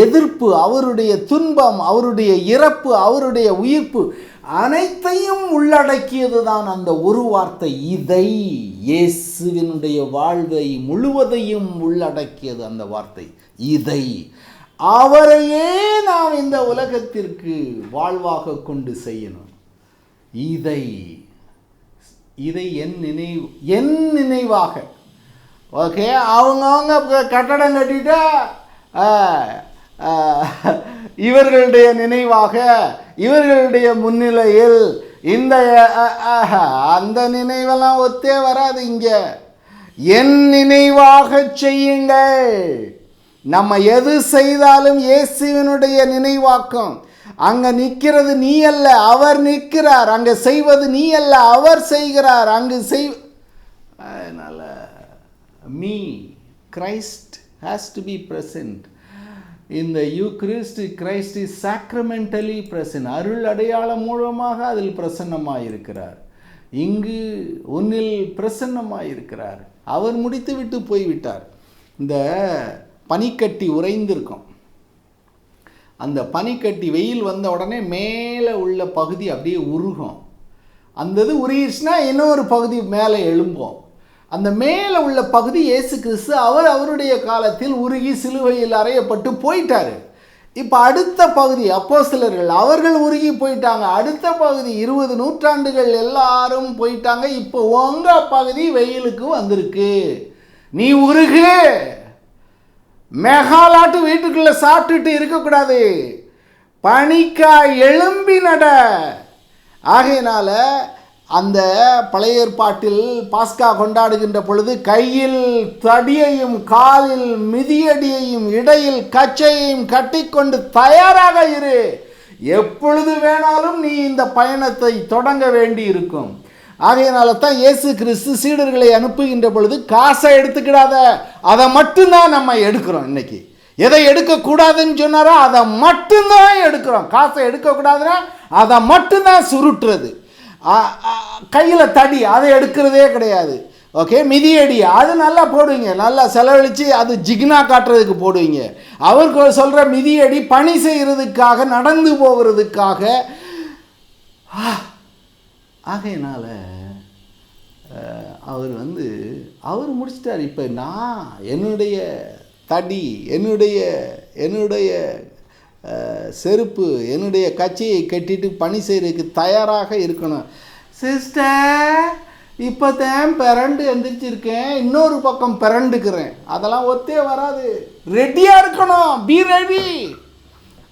எதிர்ப்பு, அவருடைய துன்பம், அவருடைய இறப்பு, அவருடைய உயிர்ப்பு அனைத்தையும் உள்ளடக்கியது தான் அந்த ஒரு வார்த்தை இதை. இயேசுவினுடைய வாழ்வை முழுவதையும் உள்ளடக்கியது அந்த வார்த்தை இதை. அவரையே நாம் இந்த உலகத்திற்கு வாழ்வாக கொண்டு செய்யணும். இதை என் நினைவாக. ஓகே, அவங்க கட்டடம் கட்டிட்டா இவர்களுடைய நினைவாக, இவர்களுடைய முன்னிலையில் இந்த அந்த நினைவெல்லாம் ஒத்தே வராது. இங்க என் நினைவாக செய்யுங்கள். நம்ம எது செய்தாலும் இயேசுவினுடைய நினைவாக்கம். அங்க நிற்கிறது நீ அல்ல, அவர் நிற்கிறார். அங்க செய்வது நீ அல்ல, அவர் செய்கிறார். அங்கு அதனால Christ has to be present. In the Eucharist, Christ is sacramentally present. அருள் அடையாளம் மூலமாக அதில் பிரசன்னமாக இருக்கிறார். இங்கு உன்னில் பிரசன்னமாயிருக்கிறார். அவர் முடித்து விட்டு போய்விட்டார். இந்த பனிக்கட்டி உறைந்திருக்கும். அந்த பனிக்கட்டி வெயில் வந்த உடனே மேலே உள்ள பகுதி அப்படியே உருகும். அந்த இது உருகிடுச்சுன்னா இன்னொரு பகுதி மேலே எழும்போம். அந்த மேலே உள்ள பகுதி இயேசு கிறிஸ்து அவருடைய காலத்தில் உருகி சிலுவையில் அறையப்பட்டு போயிட்டார். இப்போ அடுத்த பகுதி அப்போஸ்தலர்கள் அவர்கள் உருகி போயிட்டாங்க. அடுத்த பகுதி 20 நூற்றாண்டுகள் எல்லாரும் போயிட்டாங்க. இப்போ உங்கள் பகுதி வெயிலுக்கு வந்திருக்கு. நீ உருகு. மெகாலாட்டு வீட்டுக்குள்ளே சாப்பிட்டுட்டு இருக்கக்கூடாது. பனிக்காய் எழும்பி நட. ஆகையினால அந்த பழைய ஏற்பாட்டில் பாஸ்கா கொண்டாடுகின்ற பொழுது கையில் தடியையும் காலில் மிதியடியையும் இடையில் கச்சையையும் கட்டிக்கொண்டு தயாராக இரு. எப்பொழுது வேணாலும் நீ இந்த பயணத்தை தொடங்க வேண்டி இருக்கும். ஆகையினால தான் இயேசு கிறிஸ்து சீடர்களை அனுப்புகின்ற பொழுது காசை எடுத்துக்கிடாத, அதை மட்டும்தான் நம்ம எடுக்கிறோம். இன்னைக்கு எதை எடுக்கக்கூடாதுன்னு சொன்னாரோ அதை மட்டும்தான் எடுக்கிறோம். காசை எடுக்கக்கூடாதுன்னா அதை மட்டும்தான் சுருட்டுறது. கையில் தடி அதை எடுக்கிறதே கிடையாது. ஓகே, மிதியடி அது நல்லா போடுவீங்க, நல்லா செலவழித்து அது ஜிக்னா காட்டுறதுக்கு போடுவீங்க. அவருக்கு சொல்கிற மிதியடி பணி செய்கிறதுக்காக, நடந்து போகிறதுக்காக. ஆகையினால அவர் முடிச்சிட்டார். இப்போ நான் என்னுடைய தடி, என்னுடைய செருப்பு, என்னுடைய கட்சியை கட்டிட்டு பணி செய்கிறதுக்கு தயாராக இருக்கணும். சிஸ்டர், இப்போ தான் பிறண்டு எந்திரிச்சிருக்கேன், இன்னொரு பக்கம் பிறண்டுக்கிறேன், அதெல்லாம் ஒத்தே வராது. ரெடியாக இருக்கணும். Be ready.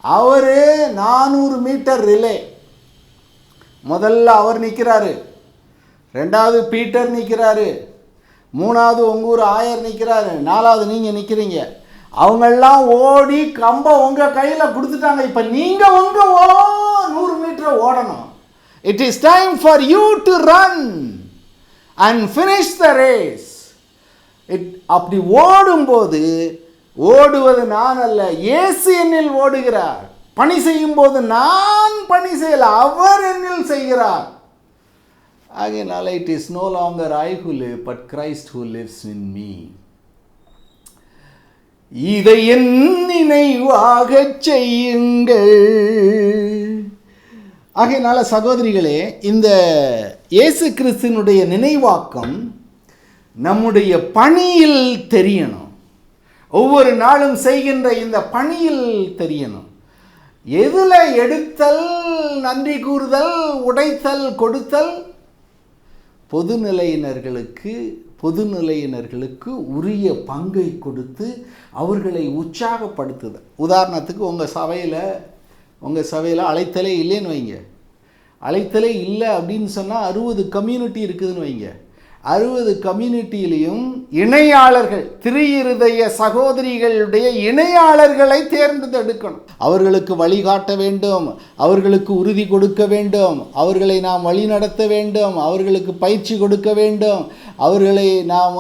அவர் 400 மீட்டர் ரிலே. முதல்ல அவர் நிற்கிறாரு, 2வது பீட்டர் நிற்கிறாரு, 3வது உங்கள் ஊர் ஆயர் நிற்கிறாரு, 4வது நீங்கள் நிற்கிறீங்க. அவங்கெல்லாம் ஓடி கம்பம் உங்கள் கையில் கொடுத்துட்டாங்க. இப்போ நீங்கள் 100 மீட்டர் ஓடணும். It is time for you to run and finish the race. அப்படி ஓடும்போது, ஓடுவது நான் அல்ல, இயேசு என்னில் ஓடுகிறார். பணி செய்யும் போது நான் பணி செய்யல, அவர் என்னில் செய்கிறார். ஆகையினால it is no longer I who live but Christ who lives in me. இதை என் நினைவாக செய்யுங்கள். ஆகையினால சகோதரிகளே, இந்த இயேசு கிறிஸ்துவினுடைய நினைவாக்கம் நம்முடைய பணியில் தெரியணும். ஒவ்வொரு நாளும் செய்கின்ற இந்த பணியில் தெரியணும். எதில் எடுத்தல், நன்றி கூறுதல், உடைத்தல், கொடுத்தல், பொதுநிலையினர்களுக்கு உரிய பங்கை கொடுத்து அவர்களை உற்சாகப்படுத்துதல். உதாரணத்துக்கு உங்கள் சபையில் அழைத்தலே இல்லைன்னு வைங்க. அழைத்தலே இல்லை அப்படின்னு சொன்னால் 60 கம்யூனிட்டி இருக்குதுன்னு வைங்க. 60 கம்யூனிட்டியிலையும் இணையாளர்கள், திரு-இருதய சகோதரிகளுடைய இணையாளர்களை தேர்ந்தெடுக்கணும். அவர்களுக்கு வழிகாட்ட வேண்டும், அவர்களுக்கு உறுதி கொடுக்க வேண்டும், அவர்களை நாம் வழி நடத்த வேண்டும், அவர்களுக்கு பயிற்சி கொடுக்க வேண்டும், அவர்களை நாம்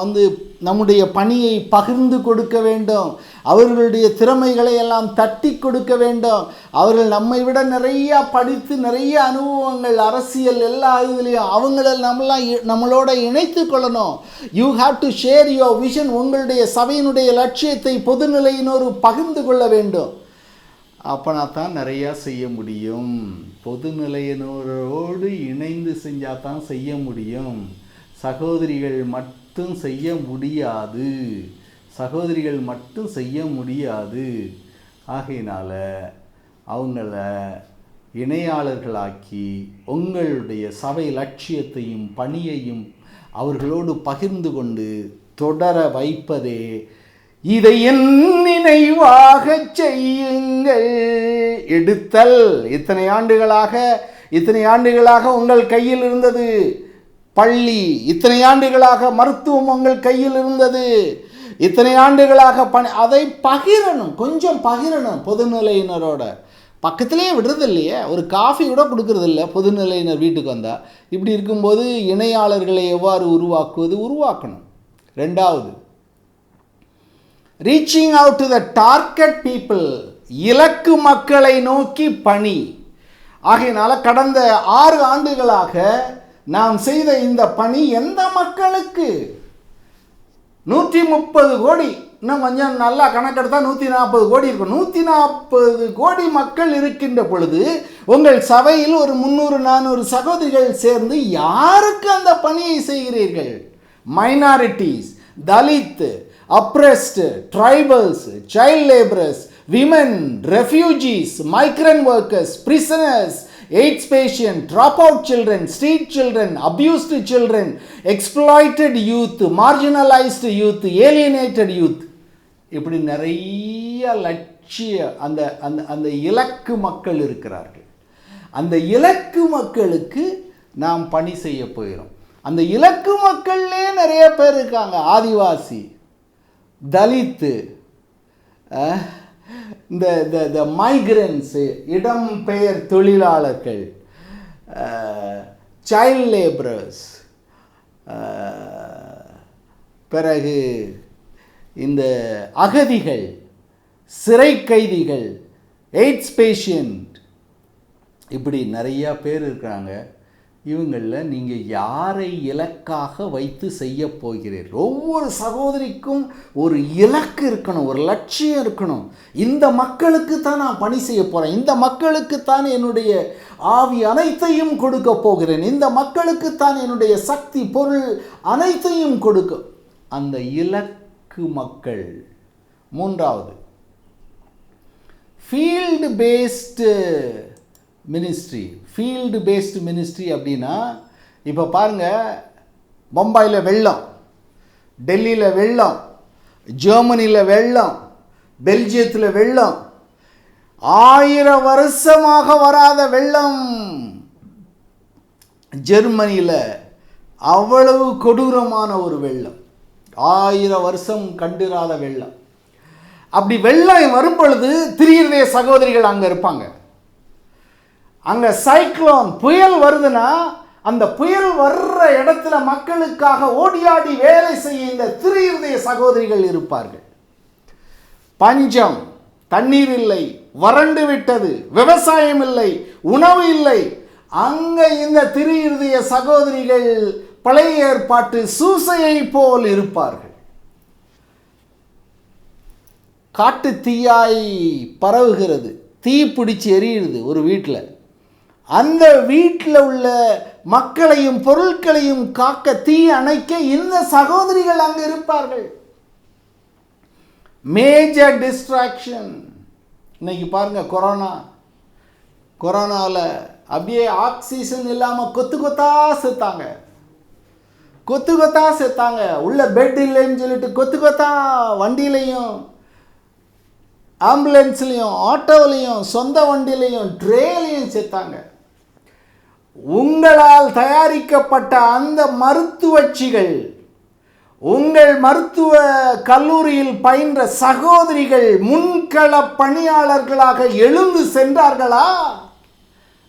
நம்முடைய பணியை பகிர்ந்து கொடுக்க வேண்டும், அவர்களுடைய திறமைகளை எல்லாம் தட்டி கொடுக்க வேண்டும். அவர்கள் நம்மை விட நிறையா படித்து நிறைய அனுபவங்கள், அரசியல், எல்லா இதுலேயும் அவங்கள நம்மளோட இணைத்து கொள்ளணும். You have to share your vision. உங்களுடைய சபையினுடைய லட்சியத்தை பொதுநிலையினோரு பகிர்ந்து கொள்ள வேண்டும். அப்போனா தான் நிறையா செய்ய முடியும். பொதுநிலையினரோடு இணைந்து செஞ்சால் தான் செய்ய முடியும். சகோதரிகள் மட்டும் செய்ய முடியாது. ஆகையினால அவங்கள இணையாளர்களாக்கி உங்களுடைய சபை லட்சியத்தையும் பணியையும் அவர்களோடு பகிர்ந்து கொண்டு தொடர வைப்பதே இதை என் நினைவாக செய்யுங்கள். எடுத்தல். இத்தனை ஆண்டுகளாக உங்கள் கையில் இருந்தது பள்ளி, இத்தனை ஆண்டுகளாக மருத்துவம் உங்கள் கையில் இருந்தது, இத்தனை ஆண்டுகளாக அதை பகிரணும், கொஞ்சம் பகிரணும். பொதுநிலையினரோட பக்கத்திலே விடுறது இல்லையே, ஒரு காஃபி கூட கொடுக்கறது இல்லை பொதுநிலையினர் வீட்டுக்கு வந்தால். இப்படி இருக்கும்போது இணையாளர்களை எவ்வாறு உருவாக்கணும். 2வது, reaching out to the target people. இலக்கு மக்களை நோக்கி பணி. ஆகையினால கடந்த 6 ஆண்டுகளாக நாம் செய்த இந்த பணி எந்த மக்களுக்கு? 130 கோடி, இன்னும் கொஞ்சம் நல்லா கணக்கெடுத்தா 140 கோடி இருக்கும். 140 கோடி மக்கள் இருக்கின்ற பொழுது உங்கள் சபையில் ஒரு 300-400 சகோதரிகள் சேர்ந்து யாருக்கு அந்த பணியை செய்கிறீர்கள்? Minorities, Dalit, abreast, tribals, child labourers, women, refugees, migrant workers, prisoners, AIDS patient, dropout children, street children, abused children, exploited youth, marginalized youth, alienated youth. இப்படி நிறைய லட்சிய அந்த அந்த அந்த இலக்கு மக்கள் இருக்கிறார்கள். அந்த இலக்கு மக்களுக்கு நாம் பணி செய்ய போகிறோம். அந்த இலக்கு மக்கள்லே நிறைய பேர் இருக்காங்க. ஆதிவாசி, தலித்து, இந்த மைக்ரன்ஸு, இடம்பெயர் தொழிலாளர்கள், சைல்ட் லேபரர்ஸ், பிறகு இந்த அகதிகள், சிறை கைதிகள், எய்ட்ஸ் பேஷண்ட், இப்படி நிறையா பேர் இருக்கிறாங்க. இவங்களில் நீங்கள் யாரை இலக்காக வைத்து செய்ய போகிறீர்கள்? ஒவ்வொரு சகோதரிக்கும் ஒரு இலக்கு இருக்கணும், ஒரு லட்சியம் இருக்கணும். இந்த மக்களுக்கு தான் நான் பணி செய்ய போகிறேன், இந்த மக்களுக்கு தான் என்னுடைய ஆவி அனைத்தையும் கொடுக்க போகிறேன், இந்த மக்களுக்கு தான் என்னுடைய சக்தி பொருள் அனைத்தையும் கொடுக்க. அந்த இலக்கு மக்கள். மூன்றாவது, field based ministry. Field based ministry அப்படின்னா, இப்போ பாருங்கள், பம்பாயில் வெள்ளம், டெல்லியில் வெள்ளம், ஜெர்மனியில் வெள்ளம், பெல்ஜியத்தில் வெள்ளம், 1000 வருஷமாக வராத வெள்ளம் ஜெர்மனியில், அவ்வளவு கொடூரமான ஒரு வெள்ளம், 1000 வருஷம் கண்டிராத வெள்ளம். அப்படி வெள்ளம் வரும் பொழுது திரியதே சகோதரிகள் அங்கே இருப்பாங்க. அங்கே சைக்ளோன் புயல் வருதுன்னா அந்த புயல் வர்ற இடத்துல மக்களுக்காக ஓடியாடி வேலை செய்ய இந்த திரியதே சகோதரிகள் இருப்பார்கள். பஞ்சம், தண்ணீர் இல்லை, வறண்டு விட்டது, விவசாயம் இல்லை, உணவு இல்லை. அங்கே இந்த திரியதே சகோதரிகள் பழைய ஏற்பாட்டு சூசையை போல் இருப்பார்கள். காட்டு தீயாய் பரவுகிறது, தீ பிடிச்சி எரியுது ஒரு வீட்டில். அந்த வீட்டில் உள்ள மக்களையும் பொருட்களையும் காக்க, தீ அணைக்க இந்த சகோதரிகள் அங்கே இருப்பார்கள். Major distraction. இன்னைக்கு பாருங்க, கொரோனாவில் அப்படியே ஆக்சிஜன் இல்லாமல் கொத்து கொத்தா செத்தாங்க. உள்ள பெட் இல்லைன்னு சொல்லிட்டு கொத்து கொத்தா வண்டியிலையும், ஆம்புலன்ஸ்லையும், ஆட்டோவிலையும், சொந்த வண்டியிலையும், ட்ரேலையும் செத்தாங்க. உங்களால் தயாரிக்கப்பட்ட அந்த மருத்துவச்சிகள், உங்கள் மருத்துவ கல்லூரியில் பயின்ற சகோதரிகள் முன்கள பணியாளர்களாக எழுந்து சென்றார்களா?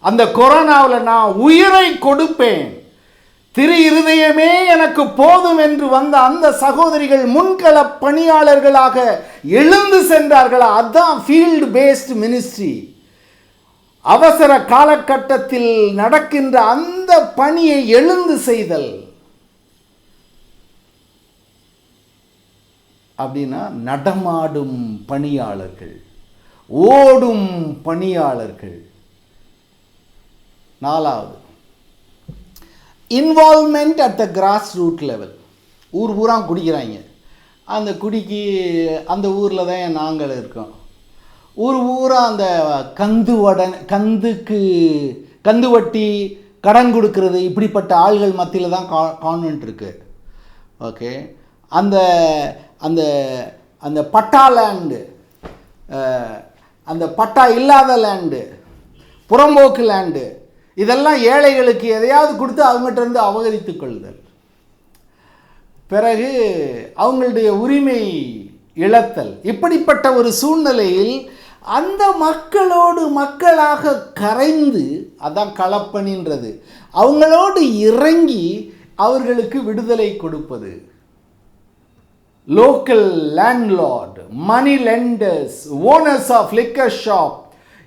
அந்த கொரோனாவில் நான் உயிரை கொடுப்பேன், திரு இருதயமே எனக்கு போதும் என்று வந்த அந்த சகோதரிகள் முன்கள பணியாளர்களாக எழுந்து சென்றார்களா? அதுதான் ஃபீல்டு பேஸ்டு மினிஸ்ட்ரி. அவசர காலகட்டத்தில் நடக்கின்ற அந்த பணியை எழுந்து செய்தல். அப்படின்னா நடமாடும் பணியாளர்கள், ஓடும் பணியாளர்கள். நாலாவது, involvement at the grass root level. ஊர் பூரா குடிக்கிறாங்க. அந்த குடிக்கு அந்த ஊரில் தான் நாங்கள் இருக்கோம். ஊர் பூரா அந்த கந்து வட்டி, கடன் கொடுக்கறது, இப்படிப்பட்ட ஆள்கள் மத்தியில் தான் கான்வென்ட் இருக்குது. ஓகே, அந்த அந்த அந்த பட்டா லேண்டு, அந்த பட்டா இல்லாத லேண்டு, புறம்போக்கு லேண்டு, இதெல்லாம் ஏழைகளுக்கு எதையாவது கொடுத்து அவங்ககிட்ட இருந்து அபகரித்து கொள்ளுதல். பிறகு அவங்களுடைய உரிமை இழத்தல். இப்படிப்பட்ட ஒரு சூழ்நிலையில் அந்த மக்களோடு மக்களாக கரைந்து, அதான் களப்பணின்றது, அவங்களோடு இறங்கி அவர்களுக்கு விடுதலை கொடுப்பது. Local landlord, money lenders, owners of liquor shop,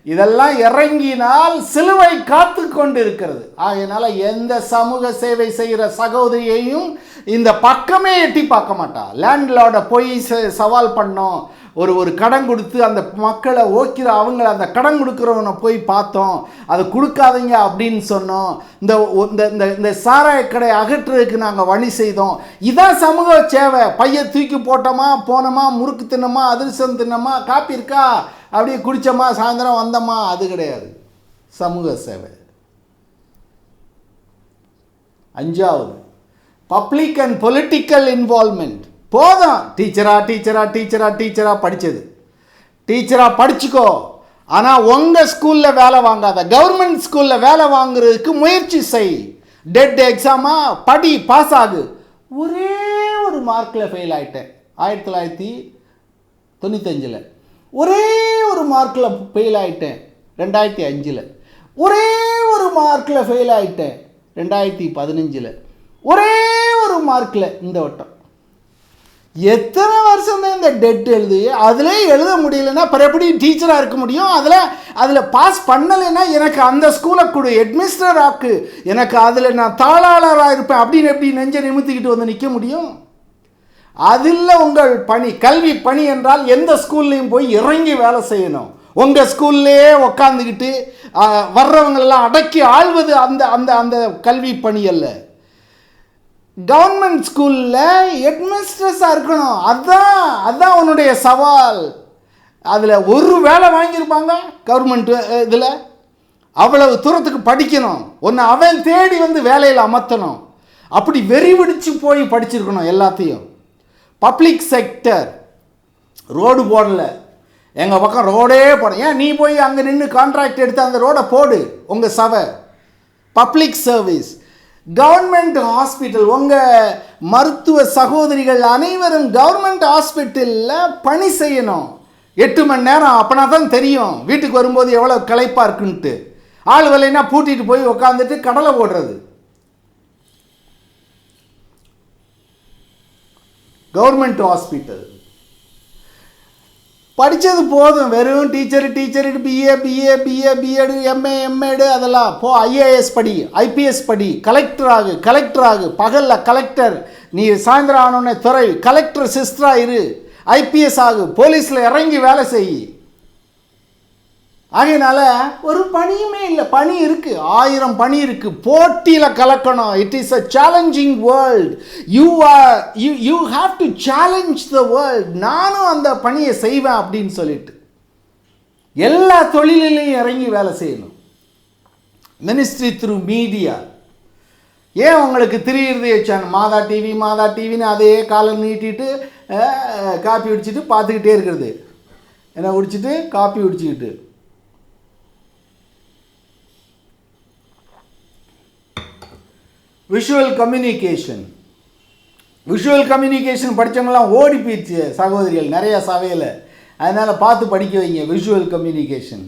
இதெல்லாம் இறங்கினால் சிலுவை காத்து கொண்டு இருக்கிறது. ஆகையினால எந்த சமூக சேவை செய்கிற சகோதரியையும் இந்த பக்கமே எட்டி பார்க்க மாட்டா. லேண்ட்லார்ட போய் சவால் பண்ணோம், ஒரு கடன் கொடுத்து அந்த மக்களை அவங்கள அந்த கடன் கொடுக்குறவனை போய் பார்த்தோம், அதை கொடுக்காதீங்க அப்படின்னு சொன்னோம், இந்த சாராய கடை அகற்றுறதுக்கு நாங்கள் வழி செய்தோம். இதான் சமூக சேவை. பைய தூக்கி போட்டோமா, போனோமா, முறுக்கு தின்னமா, அதிர்சம் தின்னமா, காப்பி இருக்கா, அப்படியே குடித்தோமா, சாயந்தரம் வந்தோமா, அது கிடையாது சமூக சேவை. 5வது, பப்ளிக் அண்ட் பொலிட்டிக்கல் இன்வால்மெண்ட். போதும் டீச்சரா படித்தது, டீச்சராக படிச்சுக்கோ, ஆனால் உங்கள் ஸ்கூலில் வேலை வாங்காத, கவர்மெண்ட் ஸ்கூலில் வேலை வாங்குறதுக்கு முயற்சி செய். டெட் எக்ஸாமா படி, பாஸ் ஆகு. ஒரே ஒரு மார்க்கில் ஃபெயில் ஆகிட்டேன் 1995, ஒரே ஒரு மார்க்கில் ஃபெயில் ஆகிட்டேன் 2005, ஒரே ஒரு மார்க்கில் ஃபெயில் ஆகிட்டேன் 2015, ஒரே ஒரு மார்க்கில் இந்த வட்டம். எத்தனை வருஷம் தான் இந்த டெட் எழுது? அதிலே எழுத முடியலன்னா அப்புறம் எப்படி டீச்சராக இருக்க முடியும்? அதில் பாஸ் பண்ணலைன்னா எனக்கு அந்த ஸ்கூலை கொடு, ஹெட்மிஸ்டர் ஆக்கு, எனக்கு அதில் நான் தாளாளராக இருப்பேன் அப்படின்னு எப்படி நெஞ்சை நிமித்திக்கிட்டு வந்து நிற்க முடியும்? அதில் உங்கள் பணி, கல்வி பணி என்றால் எந்த ஸ்கூல்லையும் போய் இறங்கி வேலை செய்யணும். உங்கள் ஸ்கூல்லையே உக்காந்துக்கிட்டு வர்றவங்களெல்லாம் அடக்கி ஆள்வது அந்த அந்த அந்த கல்வி பணி அல்ல. கவர்மெண்ட் ஸ்கூலில் ஹெட்மிஸ்ட்ரஸாக இருக்கணும். அதுதான் உன்னுடைய சவால். அதில் ஒரு வேலை வாங்கியிருப்பாங்க கவர்மெண்ட் இதில், அவ்வளவு தூரத்துக்கு படிக்கணும், ஒன்று அவன் தேடி வந்து வேலையில் அமர்த்தணும். அப்படி வெறி பிடிச்சு போய் படிச்சிருக்கணும் எல்லாத்தையும். பப்ளிக் செக்டர், ரோடு போடல, எங்கள் பக்கம் ரோடே போட, ஏன் நீ போய் அங்கே நின்று கான்ட்ராக்ட் எடுத்து அந்த ரோடை போடு, உங்கள் சபை. பப்ளிக் சர்வீஸ், கவர்மெண்ட் ஹாஸ்பிட்டல், உங்கள் மருத்துவ சகோதரிகள் அனைவரும் கவர்மெண்ட் ஹாஸ்பிட்டலில் பணி செய்யணும் 8 மணி நேரம். அப்போனா தான் தெரியும் வீட்டுக்கு வரும்போது எவ்வளோ களைப்பாக இருக்குன்ட்டு. ஆள் வேலைன்னா பூட்டிட்டு போய் உக்காந்துட்டு கடலை போடுறது. கவர்மெண்ட் ஹாஸ்பிட்டல் படித்தது போதும், வெறும் டீச்சரு பிஎட் எம்ஏடு அதெல்லாம் போ. ஐஏஎஸ் படி, ஐபிஎஸ் படி, கலெக்டர் ஆகு. பகலில் கலெக்டர், நீ சாயந்தரம் ஆனோடனே துறை கலெக்டர் சிஸ்டராக இரு. ஐபிஎஸ் ஆகு, போலீஸில் இறங்கி வேலை செய். ஆகையினால ஒரு பணியுமே இல்லை. பணி இருக்குது, 1000 பணி இருக்குது, போட்டியில் கலக்கணும். It is a challenging world. You have to challenge the world. நானும் அந்த பணியை செய்வேன் அப்படின்னு சொல்லிட்டு எல்லா தொழிலையும் இறங்கி வேலை செய்யணும். Ministry through media. ஏன் உங்களுக்கு திரியிறது சேனல் மாதா டிவின்னு அதே காலம் நீட்டிட்டு காப்பி குடிச்சிட்டு பார்த்துக்கிட்டே இருக்கிறது, என்ன குடிச்சிட்டு காப்பி குடிச்சிக்கிட்டு. விஷுவல் கம்யூனிகேஷன் படித்தவங்களாம் ஓடி போயிடுச்சு சகோதரிகள் நிறையா சபையில். அதனால் பார்த்து படிக்க வைங்க. விஷுவல் கம்யூனிகேஷன்,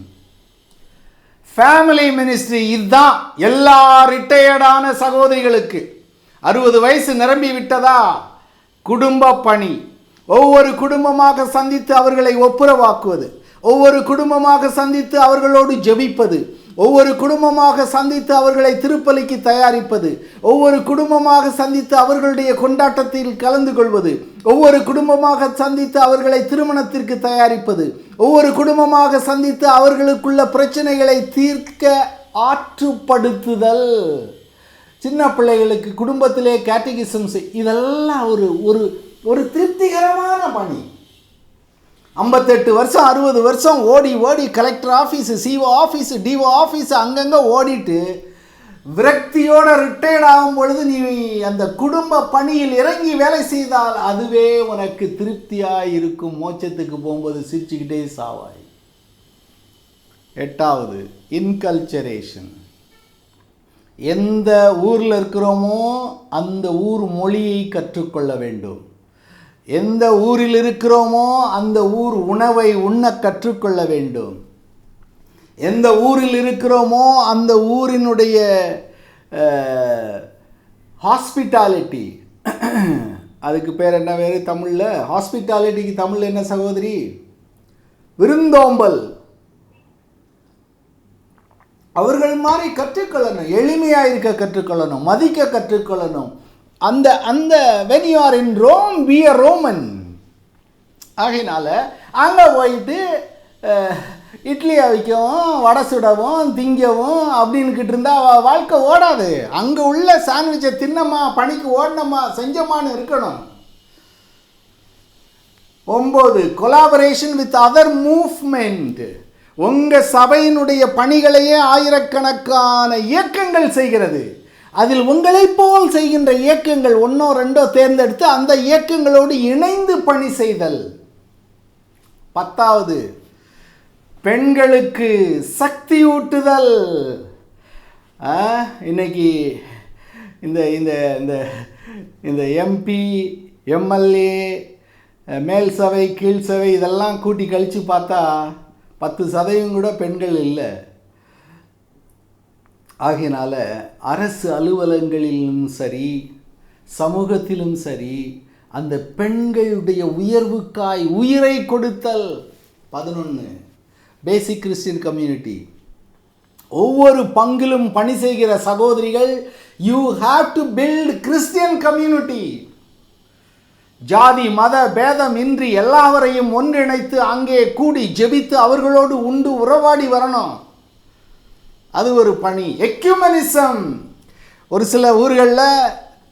ஃபேமிலி மினிஸ்ட்ரி, இதுதான் எல்லா ரிட்டையர்டான சகோதரிகளுக்கு 60 வயசு நிரம்பி விட்டதா குடும்ப பணி. ஒவ்வொரு குடும்பமாக சந்தித்து அவர்களை ஒப்புரவாக்குவது, ஒவ்வொரு குடும்பமாக சந்தித்து அவர்களோடு ஜெபிப்பது, ஒவ்வொரு குடும்பமாக சந்தித்து அவர்களை திருப்பலிக்கு தயாரிப்பது, ஒவ்வொரு குடும்பமாக சந்தித்து அவர்களுடைய கொண்டாட்டத்தில் கலந்து கொள்வது, ஒவ்வொரு குடும்பமாக சந்தித்து அவர்களை திருமணத்திற்கு தயாரிப்பது, ஒவ்வொரு குடும்பமாக சந்தித்து அவர்களுக்குள்ள பிரச்சனைகளை தீர்க்க ஆற்றுப்படுத்துதல். சின்ன பிள்ளைகளுக்கு குடும்பத்திலே கேட்டகிசம்ஸ், இதெல்லாம் ஒரு திருப்திகரமான பணி. 58 வருஷம் 60 வருஷம் ஓடி collector office, CO office, DO office அங்கங்கே ஓடிட்டு விரக்தியோடு ரிட்டையர்ட் ஆகும் பொழுது நீ அந்த குடும்ப பணியில் இறங்கி வேலை செய்தால் அதுவே உனக்கு திருப்தியாக இருக்கும். மோட்சத்துக்கு போகும்போது சிரிச்சுக்கிட்டே சாவாய். 8வது, இன்கல்ச்சரேஷன். எந்த ஊரில் இருக்கிறோமோ அந்த ஊர் மொழியை கற்றுக்கொள்ள வேண்டும். எந்த ஊரில் இருக்கிறோமோ அந்த ஊர் உணவை உண்ண கற்றுக்கொள்ள வேண்டும். எந்த ஊரில் இருக்கிறோமோ அந்த ஊரினுடைய ஹாஸ்பிட்டாலிட்டி, அதுக்கு பேர் என்ன வேறு தமிழில்? ஹாஸ்பிட்டாலிட்டிக்கு தமிழில் என்ன சகோதரி? விருந்தோம்பல். அவர்கள் மாதிரி கற்றுக்கொள்ளணும், எளிமையாக இருக்க கற்றுக்கொள்ளணும், மதிக்க கற்றுக்கொள்ளணும். அந்த அந்த when you are in Rome be a Roman. ஆகையினால அங்கே போயிட்டு இட்லி அவிக்கவும் வடை சுடவும் திங்கவும் அப்படின்னுக்கிட்டு இருந்தால் வாழ்க்கை ஓடாது. அங்கே உள்ள சாண்ட்விச்சை தின்னமா, பணிக்கு ஓடணுமா, செஞ்சமான்னு இருக்கணும். 9 கொலாபரேஷன் வித் அதர் மூவ்மெண்ட். உங்கள் சபையினுடைய பணிகளையே ஆயிரக்கணக்கான இயக்கங்கள் செய்கிறது. அதில் உங்களைப் போல் செய்கின்ற இயக்கங்கள் 1 2 தேர்ந்தெடுத்து அந்த இயக்கங்களோடு இணைந்து பணி செய்தல். 10வது பெண்களுக்கு சக்தி ஊட்டுதல். இன்னைக்கு இந்த இந்த இந்த இந்த எம்பி, எம்எல்ஏ, மேல் சபை, கீழ் சபை இதெல்லாம் கூட்டி கழித்து பார்த்தா 10% கூட பெண்கள் இல்லை. ஆகையினால அரசு அலுவலகங்களிலும் சரி, சமூகத்திலும் சரி, அந்த பெண்களுடைய உயர்வுக்காய் உயிரை கொடுத்தல். 11 பேசிக் கிறிஸ்டியன் கம்யூனிட்டி. ஒவ்வொரு பங்கிலும் பணி செய்கிற சகோதரிகள், you have to build Christian community. ஜாதி மத பேதம் இன்றி எல்லாவரையும் ஒன்றிணைத்து அங்கே கூடி ஜெபித்து அவர்களோடு உண்டு உறவாடி வரணும். அது ஒரு பணி. எக்யூமெனிசம். ஒரு சில ஊர்களில்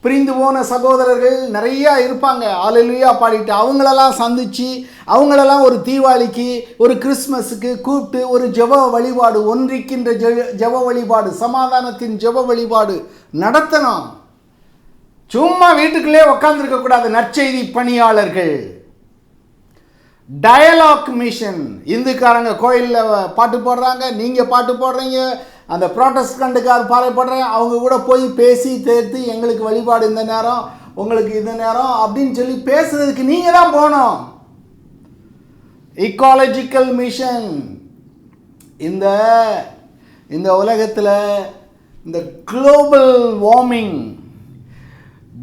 பிரிந்து போன சகோதரர்கள் நிறையா இருப்பாங்க. அல்லேலூயா பாடிட்டு அவங்களெல்லாம் சந்தித்து அவங்களெல்லாம் ஒரு தீபாவளிக்கு, ஒரு கிறிஸ்மஸுக்கு கூப்பிட்டு ஒரு ஜெப வழிபாடு, ஒன்றிக்கின்ற ஜெப வழிபாடு, சமாதானத்தின் ஜெப வழிபாடு நடத்தணும். சும்மா வீட்டுக்குள்ளே உட்காந்துருக்கக்கூடாது. நற்செய்தி பணியாளர்கள். Dialogue mission. இந்துக்காரங்க கோயிலில் பாட்டு போடுறாங்க, நீங்கள் பாட்டு போடுறீங்க, அந்த ப்ரோட்டஸ்டன்ட்டுக்கார் பாடுறாங்க, அவங்க கூட போய் பேசி தேர்த்து எங்களுக்கு வழிபாடு இந்த நேரம், உங்களுக்கு இந்த நேரம் அப்படின்னு சொல்லி பேசுறதுக்கு நீங்கள் தான் போகணும். Ecological mission. இந்த இந்த உலகத்தில் இந்த குளோபல் வார்மிங்,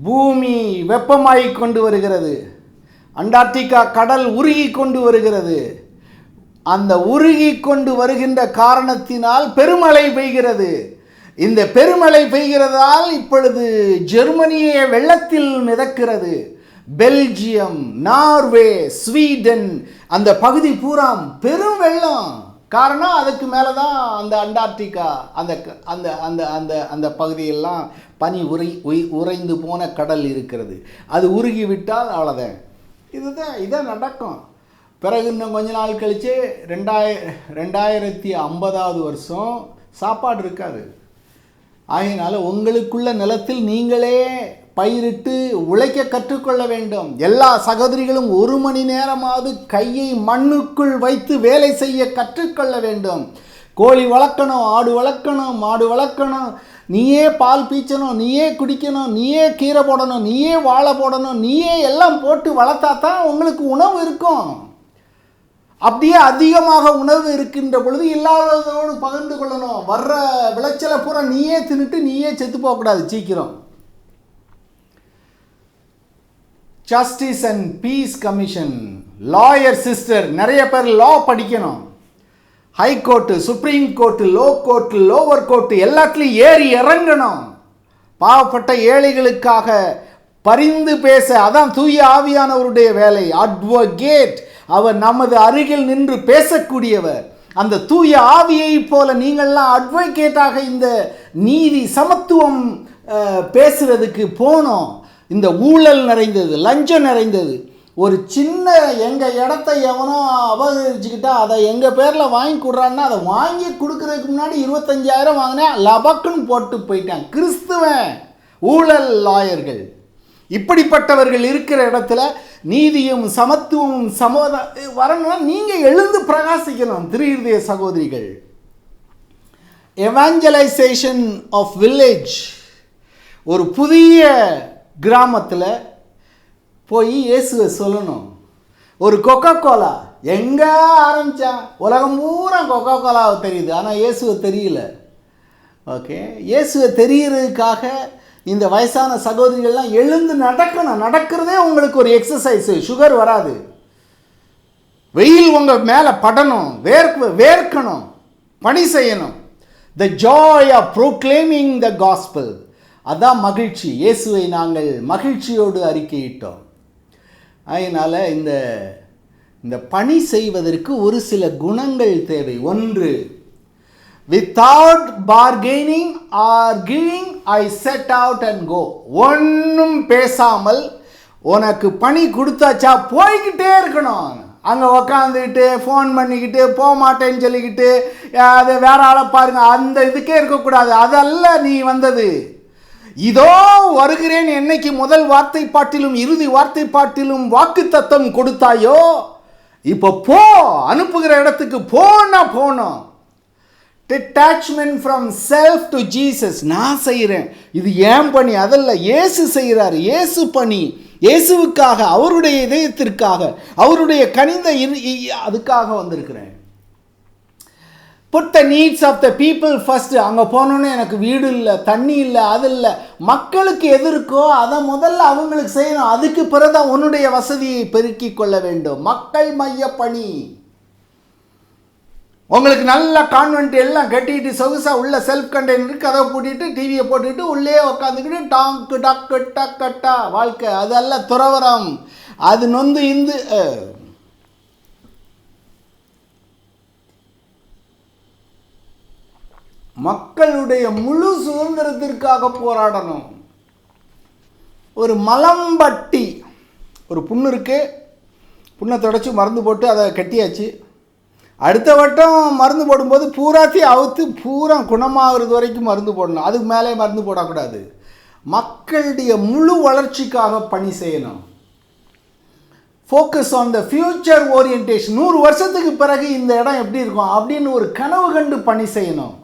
பூமி வெப்பமாகி கொண்டு வருகிறது. அண்டார்டிகா கடல் உருகி கொண்டு வருகிறது. அந்த உருகி கொண்டு வருகின்ற காரணத்தினால் பெருமழை பெய்கிறது. இந்த பெருமழை பெய்கிறதால் இப்பொழுது ஜெர்மனியே வெள்ளத்தில் மிதக்கிறது. பெல்ஜியம், நார்வே, ஸ்வீடன் அந்த பகுதி பூரா பெரும் வெள்ளம். காரணம் அதுக்கு மேலே தான் அந்த அண்டார்டிகா அந்த அந்த அந்த அந்த அந்த பகுதியெல்லாம் பனி உறைந்து போன கடல் இருக்கிறது. அது உருகி விட்டால் அவ்வளோதான். இதான் நடக்கும். பிறகு இன்னும் கொஞ்ச நாள் கழித்து 2050 வருஷம் சாப்பாடு இருக்காது. ஆகையினால உங்களுக்குள்ள நிலத்தில் நீங்களே பயிரிட்டு உழைக்க கற்றுக்கொள்ள வேண்டும். எல்லா சகோதரிகளும் 1 மணி நேரமாவது கையை மண்ணுக்குள் வைத்து வேலை செய்ய கற்றுக்கொள்ள வேண்டும். கோழி வளர்க்கணும், ஆடு வளர்க்கணும், மாடு வளர்க்கணும், நீயே பால் பீச்சணும், நீயே குடிக்கணும், நீயே கீரை போடணும், நீயே வாழை போடணும், நீயே எல்லாம் போட்டு வளர்த்தா தான் உங்களுக்கு உணவு இருக்கும். அப்படியே அதிகமாக உணவு இருக்கின்ற பொழுது இல்லாததோடு பகிர்ந்து கொள்ளணும். வர்ற விளைச்சலை பூரா நீயே தின்னுட்டு நீயே செத்து போகக்கூடாது சீக்கிரம். Justice and peace commission. Lawyer sister நிறைய பேர் லா படிக்கணும். High court, supreme court, low court, lower court எல்லாத்துலேயும் ஏறி இறங்கணும். பாவப்பட்ட ஏழைகளுக்காக பரிந்து பேச, அதான் தூய ஆவியானவருடைய வேலை. அட்வொகேட், அவர் நமது அருகில் நின்று பேசக்கூடியவர். அந்த தூய ஆவியை போல நீங்கள்லாம் அட்வொகேட்டாக இந்த நீதி சமத்துவம் பேசுறதுக்கு போனோம். இந்த ஊழல் நிறைந்தது, லஞ்சம் நிறைந்தது. ஒரு சின்ன எங்கள் இடத்த எவனோ அபகரிச்சுக்கிட்டா அதை எங்கள் பேரில் வாங்கி கொடுறான்னா அதை வாங்கி கொடுக்கறதுக்கு முன்னாடி 25,000 வாங்கினேன், லபக்குன்னு போட்டு போயிட்டான். கிறிஸ்துவன் ஊழல் லாயர்கள். இப்படிப்பட்டவர்கள் இருக்கிற இடத்துல நீதியும் சமத்துவமும் வரணும்னா நீங்கள் எழுந்து பிரகாசிக்கணும். திருஹிருதய சகோதரிகள். Evangelisation of village. ஒரு புதிய கிராமத்தில் போய் இயேசுவை சொல்லணும். ஒரு கொக்கோ கோலா எங்கே ஆரம்பித்தான்? உலகம் பூரா கொக்கோ கோலாவை தெரியுது, ஆனால் இயேசுவை தெரியல. ஓகே, இயேசுவை தெரிகிறதுக்காக இந்த வயசான சகோதரிகள்லாம் எழுந்து நடக்கணும். நடக்கிறதே உங்களுக்கு ஒரு எக்ஸசைஸு. சுகர் வராது. வெயில் உங்கள் மேலே படணும், வேர்க்கணும், பணி செய்யணும். The joy of proclaiming the gospel. அதான் மகிழ்ச்சி. இயேசுவை நாங்கள் மகிழ்ச்சியோடு அறிக்கையிட்டோம். அதனால் இந்த பணி செய்வதற்கு ஒரு சில குணங்கள் தேவை. ஒன்று, without bargaining or giving I set out and go. ஒன்றும் பேசாமல் உனக்கு பணி கொடுத்தாச்சா போய்கிட்டே இருக்கணும். அங்கே உக்காந்துக்கிட்டு ஃபோன் பண்ணிக்கிட்டு போக மாட்டேன்னு சொல்லிக்கிட்டு அதை வேற ஆளை பாருங்க, அந்த இதுக்கே இருக்கக்கூடாது. அதல்ல நீ வந்தது. இதோ வருகிறேன் என்னைக்கு முதல் வார்த்தை பாட்டிலும் இறுதி வார்த்தை பாட்டிலும் வாக்கு தத்தம் கொடுத்தாயோ, இப்போ போ, அனுப்புகிற இடத்துக்கு போனா போனோம். Detachment from self to Jesus. நான் செய்கிறேன், இது ஏன் பணி, அதல்ல, இயேசு செய்கிறார். இயேசு பணி, இயேசுவுக்காக, அவருடைய இதயத்திற்காக, அவருடைய கனிந்த அதுக்காக வந்திருக்கிறேன். Put the needs of the people first. அங்கே போனோன்னே எனக்கு வீடு இல்லை, தண்ணி இல்லை, அது இல்லை. மக்களுக்கு எது இருக்கோ அதை முதல்ல அவங்களுக்கு செய்யணும். அதுக்கு பிறகுதான் உன்னுடைய வசதியை பெருக்கிக் கொள்ள வேண்டும். மக்கள் மைய பணி. உங்களுக்கு நல்ல கான்வென்ட் எல்லாம் கட்டிட்டு சொகுசா உள்ள செல்ஃப் கண்டெய்னர் கதவை பூட்டிட்டு டிவியை போட்டுட்டு உள்ளே உட்காந்துக்கிட்டு டாங்கு டக்கு டக்கட்டா வாழ்க்கை. அதெல்லாம் துறவரம். அது நொந்து இந்து. மக்களுடைய முழு சுதந்திரத்திற்காக போராடணும். ஒரு மலம்பட்டி, ஒரு புண்ணு இருக்கு, புண்ணை தொடச்சி மருந்து போட்டு அதை கட்டியாச்சு. அடுத்த வட்டம் மருந்து போடும்போது பூராத்தி அவுத்து பூரா குணமாகிறது வரைக்கும் மருந்து போடணும். அதுக்கு மேலே மருந்து போடக்கூடாது. மக்களுடைய முழு வளர்ச்சிக்காக பணி செய்யணும். Focus on the future orientation. 100 வருஷத்துக்கு பிறகு இந்த இடம் எப்படி இருக்கும் அப்படின்னு ஒரு கனவு கண்டு பணி செய்யணும்.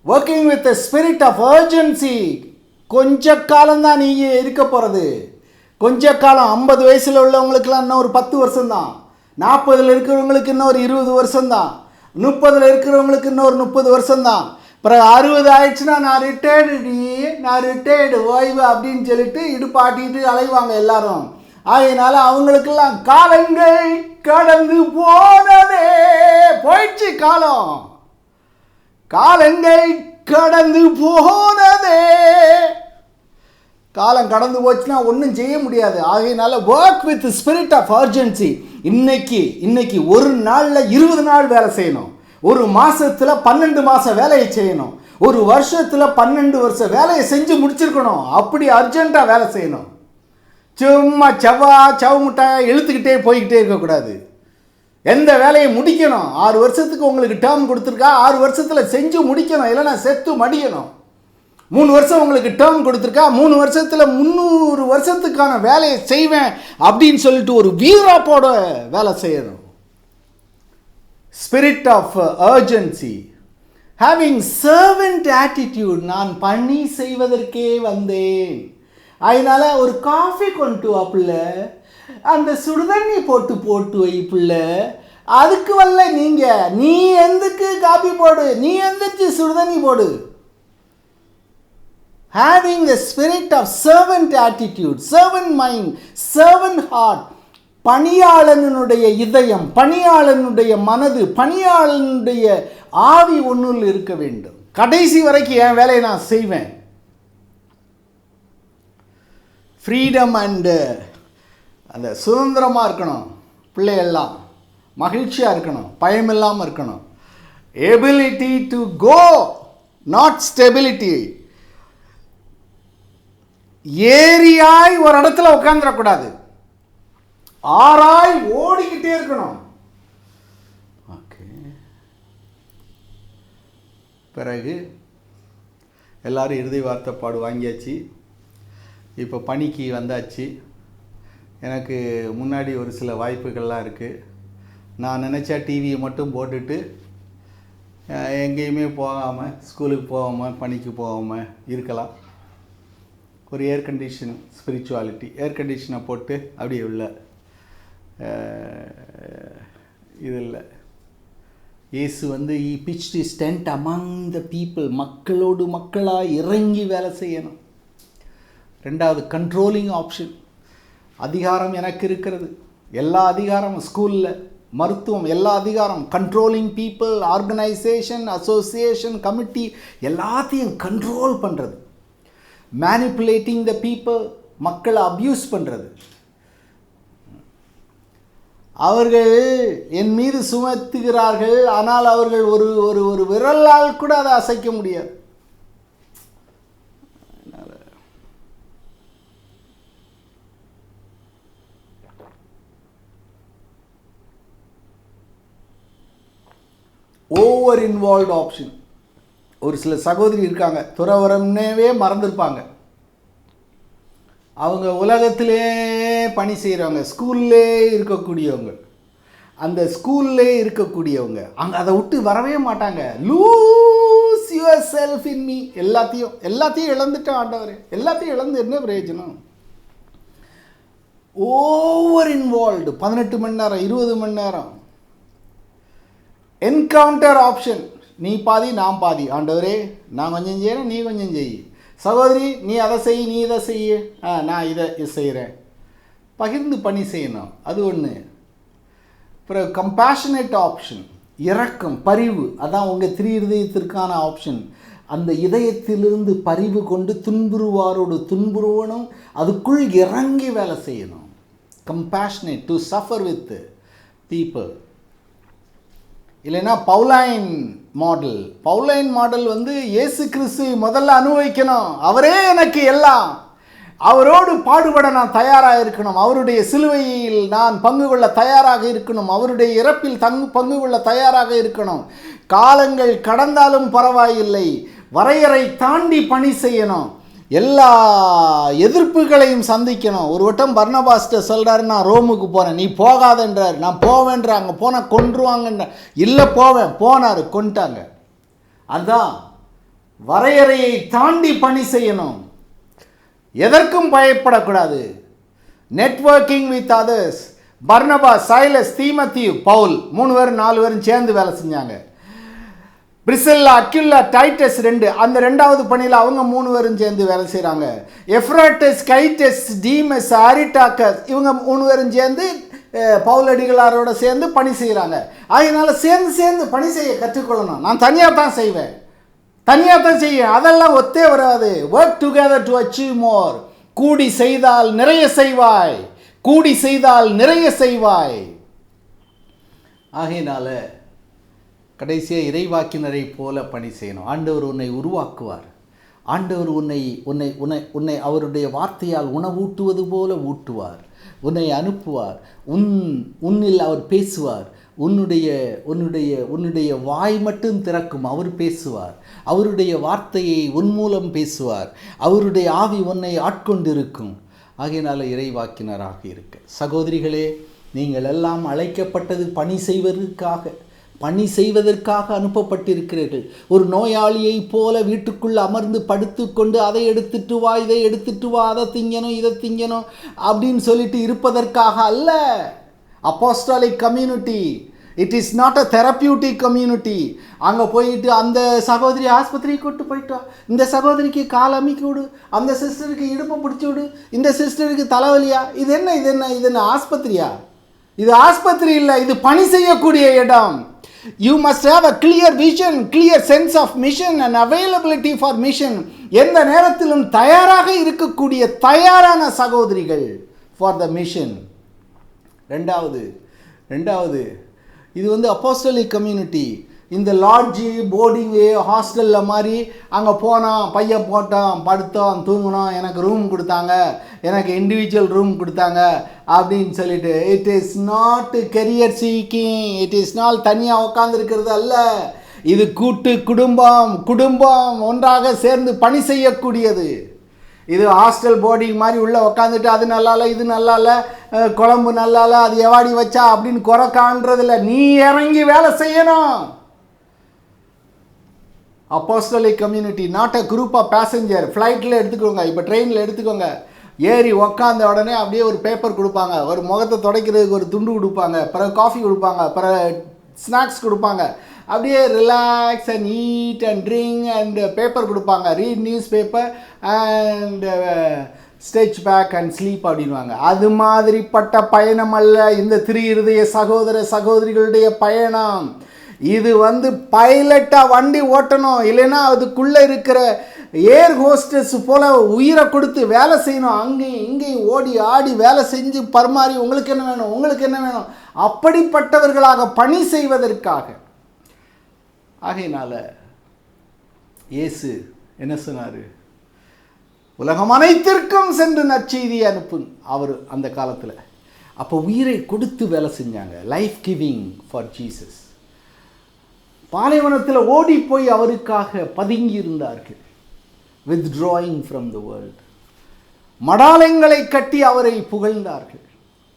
Working with spirit of urgency. கொஞ்ச காலம்தான் நீங்கள் இருக்க போகிறது. கொஞ்ச காலம். 50 வயசில் உள்ளவங்களுக்கெல்லாம் இன்னும் ஒரு 10 வருஷம்தான். 40 இருக்கிறவங்களுக்கு இன்னும் ஒரு 20 வருஷம்தான். 30 இருக்கிறவங்களுக்கு இன்னும் ஒரு 30 வருஷம்தான். பிறகு 60 ஆயிடுச்சுன்னா நான் ரிட்டையர்டு ஓய்வு அப்படின்னு சொல்லிட்டு இடுப்பாட்டிட்டு அலைவாங்க எல்லாரும். அதனால அவங்களுக்கெல்லாம் காலங்கள் கடந்து போனதே, போயிடுச்சு காலம். காலங்கள் கடந்து போனதே. காலம் கடந்து போச்சுன்னா ஒன்றும் செய்ய முடியாது. ஆகையினால work with spirit of urgency. இன்னைக்கு ஒரு நாளில் 20 நாள் வேலை செய்யணும். ஒரு மாதத்தில் 12 மாதம் வேலையை செய்யணும். ஒரு வருஷத்தில் 12 வருஷம் வேலையை செஞ்சு முடிச்சிருக்கணும். அப்படி அர்ஜென்ட்டாக வேலை செய்யணும். சும்மா சவு முட்டாய் இழுத்துக்கிட்டே போய்கிட்டே இருக்கக்கூடாது. எந்த வேலையை முடிக்கணும். 6 வருஷத்துக்கு உங்களுக்கு டேர்ம் கொடுத்துருக்கா, 6 வருஷத்தில் செஞ்சு முடிக்கணும், இல்லைன்னா செத்து மடியணும். 3 வருஷம் உங்களுக்கு டேர்ம் கொடுத்துருக்கா, 3 வருஷத்தில் 300 வருஷத்துக்கான வேலையை செய்வேன் அப்படின்னு சொல்லிட்டு ஒரு வீராப்போட வேலை செய்யணும். Spirit of urgency. Having servant attitude. நான் பணி செய்வதற்கே வந்தேன். அதனால ஒரு காஃபி கொண்டு வா பிள்ளை, அந்த சுடுதண்ணி போட்டு வை பிள்ளை, அதுக்கு வரல நீங்கள், நீ எந்துக்கு காஃபி போடு, நீ எந்திரிச்சு சுடுதண்ணி போடு. Having the spirit of servant attitude, servant mind, servant heart. பணியாளனுடைய இதயம், பணியாளனுடைய மனது, பணியாளனுடைய ஆவி ஒன்றுள் இருக்க வேண்டும். கடைசி வரைக்கும் என் வேலையை நான் செய்வேன். ஃப்ரீடம் அண்டு அந்த சுதந்திரமாக இருக்கணும். பிள்ளையெல்லாம் மகிழ்ச்சியாக இருக்கணும், பயம் இல்லாமல் இருக்கணும். Ability to go, not stability. ஏரியாய் ஒரு இடத்துல உட்காந்துடக்கூடாது, ஆராய் ஓடிக்கிட்டே இருக்கணும். ஓகே. பிறகு எல்லாரும் இறுதி வார்த்தை பாடு வாங்கியாச்சு. இப்போ பணிக்கு வந்தாச்சு. எனக்கு முன்னாடி ஒரு சில வாய்ப்புகள்லாம் இருக்குது. நான் நினச்சா டிவியை மட்டும் போட்டுட்டு எங்கேயுமே போகாமல், ஸ்கூலுக்கு போகாமல், பணிக்கு போகாமல் இருக்கலாம். ஒரு ஏர் கண்டிஷன் ஸ்பிரிச்சுவாலிட்டி. ஏர் கண்டிஷனை போட்டு அப்படியே உள்ள இது இல்லை. Yesu he pitched his tent among the people. மக்களோடு மக்களாக இறங்கி வேலை செய்யணும். 2வது கண்ட்ரோலிங் ஆப்ஷன். அதிகாரம் எனக்கு இருக்கிறது. எல்லா அதிகாரமும் ஸ்கூலில் மருத்துவம், எல்லா அதிகாரம், controlling people, organisation, association, committee, எல்லாத்தையும் கண்ட்ரோல் பண்ணுறது. மேனிப்புலேட்டிங் த பீப்புள், மக்களை அப்யூஸ் பண்ணுறது. அவர்கள் என் மீது சுமத்துகிறார்கள், ஆனால் அவர்கள் ஒரு ஒரு ஒரு விரலால் கூட அதை அசைக்க முடியாது. Over involved option. ஒரு சில சகோதரி இருக்காங்க, துறவரம்னேவே மறந்துருப்பாங்க. அவங்க உலகத்திலே பணி செய்கிறவங்க, ஸ்கூல்லே இருக்கக்கூடியவங்க, அந்த ஸ்கூல்லே இருக்கக்கூடியவங்க அங்கே அதை விட்டு வரவே மாட்டாங்க. Lose your self in me. எல்லாத்தையும் இழந்துட்டேன் ஆண்டவரே, எல்லாத்தையும் இழந்து என்ன பிரயோஜனம்? Over involved. 18 மணி நேரம், 20 மணி நேரம். Encounter option. நீ பாதி நான் பாதி. ஆண்டவரே நான் கொஞ்சம் செய்கிறேன், நீ கொஞ்சம் செய். சகோதரி நீ அதை செய், நீ இதை செய்ய, நான் இதை செய்கிறேன். பகிர்ந்து பணி செய்யணும், அது ஒன்று. அப்புறம் கம்பேஷனேட் ஆப்ஷன், இரக்கம், பரிவு. அதான் உங்கள் 3 இதயத்திற்கான ஆப்ஷன். அந்த இதயத்திலிருந்து பரிவு கொண்டு துன்புறுவாரோடு துன்புறுவனும், அதுக்குள் இறங்கி வேலை செய்யணும். Compassionate, to suffer with people. இல்லைன்னா பவுலைன் மாடல். பவுலைன் மாடல் இயேசு கிறிஸ்து முதல்ல அனுபவிக்கணும். அவரே எனக்கு எல்லாம், அவரோடு பாடுபட நான் தயாராக இருக்கணும், அவருடைய சிலுவையில் நான் பங்கு கொள்ள தயாராக இருக்கணும், அவருடைய இறப்பில் பங்கு கொள்ள தயாராக இருக்கணும். காலங்கள் கடந்தாலும் பரவாயில்லை, வரையறை தாண்டி பணி செய்யணும், எல்லா எதிர்ப்புகளையும் சந்திக்கணும். ஒரு வட்டம் பர்னபாஸ்ட சொல்கிறாரு, நான் ரோமுக்கு போகிறேன், நீ போகாதன்றார். நான் போவேன்ற, அங்கே போனால் கொன்றுவாங்கன்ற. இல்லை போவேன், போனார், கொண்டாங்க. அதுதான் வரையறையை தாண்டி பணி செய்யணும், எதற்கும் பயப்படக்கூடாது. Networking with others. Barnabas, Silas, தீமோத்தேயு, பவுல் 3 பேரும் 4 பேரும் சேர்ந்து வேலை செஞ்சாங்க. பிரிசில்லா, அக்விலா, டைட்டஸ் 2, அந்த 2வது பணியில் அவங்க 3 பேரும் சேர்ந்து வேலை செய்கிறாங்க. எப்ராட்டஸ், கைட்டஸ், டீமஸ், அரிஸ்டார்கஸ், இவங்க 3 பேரும் சேர்ந்து பவுலடிகளாரோட சேர்ந்து பணி செய்கிறாங்க. அதனால் சேர்ந்து பணி செய்ய கற்றுக்கொள்ளணும். நான் தனியாக தான் செய்வேன், தனியாக தான் செய்வேன், அதெல்லாம் ஒத்தே வராது. Work together to achieve more. கூடி செய்தால் நிறைய செய்வாய், கூடி செய்தால் நிறைய செய்வாய். ஆகையினால கடைசியாக இறைவாக்கினரை போல பணி செய்யணும். ஆண்டவர் உன்னை உருவாக்குவார். ஆண்டவர் உன்னை அவருடைய வார்த்தையால் உணவூட்டுவது போல ஊட்டுவார். உன்னை அனுப்புவார். உன்னில் அவர் பேசுவார். உன்னுடைய வாய் மட்டும் திறக்கும், அவர் பேசுவார். அவருடைய வார்த்தையை உன் மூலம் பேசுவார். அவருடைய ஆவி உன்னை ஆட்கொண்டிருக்கும். ஆகையினால இறைவாக்கினராக இருக்க. சகோதரிகளே, நீங்கள் எல்லாம் அழைக்கப்பட்டது பணி செய்வதற்காக அனுப்பப்பட்டிருக்கிறீர்கள். ஒரு நோயாளியை போல வீட்டுக்குள் அமர்ந்து படுத்துக்கொண்டு அதை எடுத்துட்டு வா, இதை எடுத்துட்டு வா, அதை திங்கணும், இதை திங்கணும் அப்படின்னு சொல்லிட்டு இருப்பதற்காக அல்ல. Apostolic community, it is not a therapeutic community. அங்கே போயிட்டு அந்த சகோதரி ஆஸ்பத்திரிக்கு கூட்டு போயிட்டா, இந்த சகோதரிக்கு கால் அமைக்கி விடு, அந்த சிஸ்டருக்கு இடுப்பை பிடிச்சி விடு, இந்த சிஸ்டருக்கு தலைவலியா, இது என்ன ஆஸ்பத்திரியா? இது ஆஸ்பத்திரி இல்லை, இது பணி செய்யக்கூடிய இடம். You must have a clear vision, clear sense of mission and availability for mission. எந்த நேரத்திலும் தயாராக இருக்கக்கூடிய தயாரான சகோதரிகள் for the mission. ரெண்டாவது இது அப்போஸ்டலிக் கம்யூனிட்டி. இந்த லாட்ஜி, போர்டிங்கு, ஹாஸ்டலில் மாதிரி அங்கே போனோம், பையன் போட்டோம், படுத்தோம், தூங்கினோம், எனக்கு ரூம் கொடுத்தாங்க, எனக்கு இண்டிவிஜுவல் ரூம் கொடுத்தாங்க அப்படின்னு சொல்லிட்டு, it is not career seeking. It is not தனியாக உட்காந்துருக்கிறது அல்ல. இது கூட்டு குடும்பம் ஒன்றாக சேர்ந்து பணி செய்யக்கூடியது. இது ஹாஸ்டல் போர்டிங் மாதிரி உள்ளே உக்காந்துட்டு அது நல்லால, இது நல்லால, குழம்பு நல்லால, அது எவாடி வச்சா அப்படின்னு குறை காண்றதில்ல. நீ இறங்கி வேலை செய்யணும். Apostolic community, not a group of passenger. ஃப்ளைட்டில் எடுத்துக்கோங்க, இப்போ ட்ரெயினில் எடுத்துக்கோங்க. ஏறி உக்காந்த உடனே அப்படியே ஒரு பேப்பர் கொடுப்பாங்க, ஒரு முகத்தை துடைக்கிறதுக்கு ஒரு துண்டு கொடுப்பாங்க, பிறகு காஃபி கொடுப்பாங்க, பிறகு ஸ்நாக்ஸ் கொடுப்பாங்க. அப்படியே relax and eat and drink and paper கொடுப்பாங்க. Read news paper and stretch back and sleep அப்படின்வாங்க. அது மாதிரிப்பட்ட பயணம் அல்ல இந்த திரு சகோதர சகோதரிகளுடைய பயணம். இது பைலட்டாக வண்டி ஓட்டணும், இல்லைன்னா அதுக்குள்ளே இருக்கிற ஏர் ஹோஸ்டஸ் போல் உயிரை கொடுத்து வேலை செய்யணும். அங்கேயும் இங்கேயும் ஓடி ஆடி வேலை செஞ்சு பரிமாறி உங்களுக்கு என்ன வேணும், உங்களுக்கு என்ன வேணும், அப்படிப்பட்டவர்களாக பணி செய்வதற்காக. ஆகையினால இயேசு என்ன சொன்னார்? உலகம் அனைத்திற்கும் சென்று நற்செய்தியை அனுப்புங்க. அவர் அந்த காலத்தில் அப்போ உயிரை கொடுத்து வேலை செஞ்சாங்க. Life giving for Jesus. பாலைவனத்தில் ஓடி போய் அவருக்காக பதுங்கி இருந்தார்கள். Withdrawing from the world. மடாலயங்களை கட்டி அவரை புகழ்ந்தார்கள்.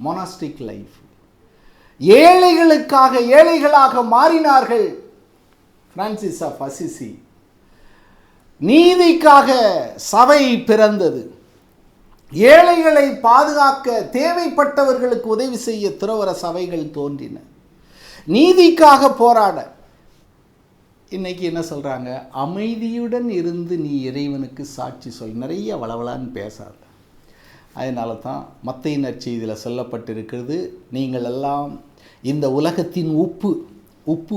Monastic life. ஏழைகளுக்காக ஏழைகளாக மாறினார்கள். Francis of Assisi. நீதிக்காக சபை பிறந்தது. ஏழைகளை பாதுகாக்க, தேவைப்பட்டவர்களுக்கு உதவி செய்ய துறவற சபைகள் தோன்றின. நீதிக்காக போராட. இன்னைக்கு என்ன சொல்கிறாங்க? அமைதியுடன் இருந்து நீ இறைவனுக்கு சாட்சி சொல். நிறைய வளவலான்னு பேசாத. அதனால தான் மத்தேயு நற்செய்தியில் சொல்லப்பட்டிருக்கிறது, நீங்கள் எல்லாம் இந்த உலகத்தின் உப்பு. உப்பு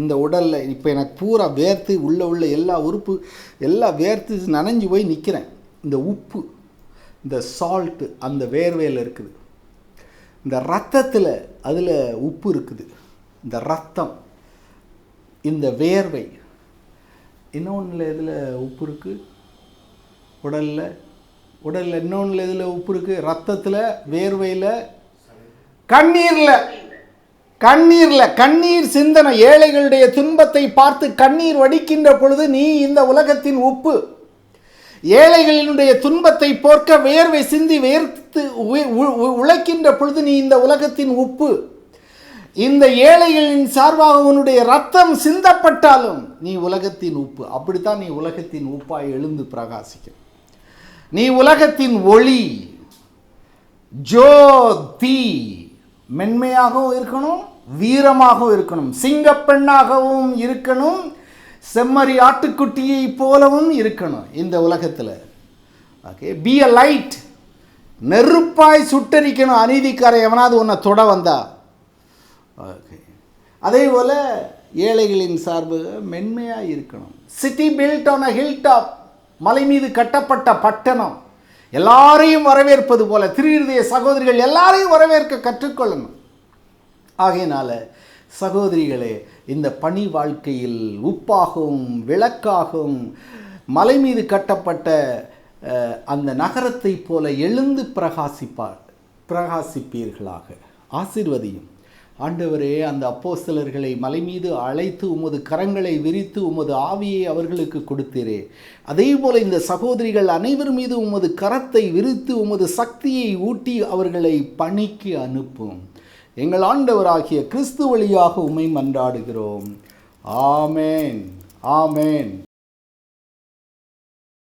இந்த உடலில் இப்போ எனக்கு பூரா வேர்த்து உள்ள எல்லா உறுப்பு எல்லாம் வேர்த்து நனைஞ்சு போய் நிற்கிறேன். இந்த உப்பு, இந்த சால்ட்டு அந்த வேர்வையில் இருக்குது. இந்த ரத்தத்தில் அதில் உப்பு இருக்குது. இந்த ரத்தம், இந்த வேர்வை. இன்னொன்றில் எதில் உப்பு இருக்குது? உடலில் இன்னொன்றில் எதில் உப்பு இருக்குது? ரத்தத்தில், வேர்வையில், கண்ணீர் சிந்தனை. ஏழைகளுடைய துன்பத்தை பார்த்து கண்ணீர் வடிக்கின்ற பொழுது நீ இந்த உலகத்தின் உப்பு. ஏழைகளினுடைய துன்பத்தை போக்க வேர்வை சிந்தி வேர்த்து உழைக்கின்ற பொழுது நீ இந்த உலகத்தின் உப்பு. இந்த ஏழைகளின் சார்பாக உன்னுடைய ரத்தம் சிந்தப்பட்டாலும் நீ உலகத்தின் உப்பு. அப்படித்தான் நீ உலகத்தின் உப்பாய் எழுந்து பிரகாசிக்க. நீ உலகத்தின் ஒளி. ஜோதி. மென்மையாகவும் இருக்கணும், வீரமாகவும் இருக்கணும், சிங்கப்பெண்ணாகவும் இருக்கணும், செம்மறி ஆட்டுக்குட்டியை போலவும் இருக்கணும் இந்த உலகத்தில். Okay, be a light. நெருப்பாய் சுட்டரிக்கணும். அநீதிக்காரை எவனாவது உன்னை தொட வந்தா. ஓகே, அதே போல் ஏழைகளின் சார்பு மென்மையாக இருக்கணும். City built on a hill top. மலை மீது கட்டப்பட்ட பட்டணம். எல்லாரையும் வரவேற்பது போல திரு சகோதரிகள் எல்லாரையும் வரவேற்க கற்றுக்கொள்ளணும். ஆகையினால சகோதரிகளே, இந்த பணி வாழ்க்கையில் உப்பாகவும் விளக்காகவும் மலை மீது கட்டப்பட்ட அந்த நகரத்தை போல எழுந்து பிரகாசிப்பீர்களாக. ஆசீர்வதியும் ஆண்டவரே. அந்த அப்போஸ்தலர்களை மலை மீது அழைத்து உமது கரங்களை விரித்து உமது ஆவியை அவர்களுக்கு கொடுத்தீரே, அதே போல இந்த சகோதரிகள் அனைவர் மீது உமது கரத்தை விரித்து உமது சக்தியை ஊட்டி அவர்களை பணிக்கு அனுப்பும். எங்கள் ஆண்டவராகிய கிறிஸ்து வழியாக உம்மை மன்றாடுகிறோம். ஆமேன், ஆமேன்.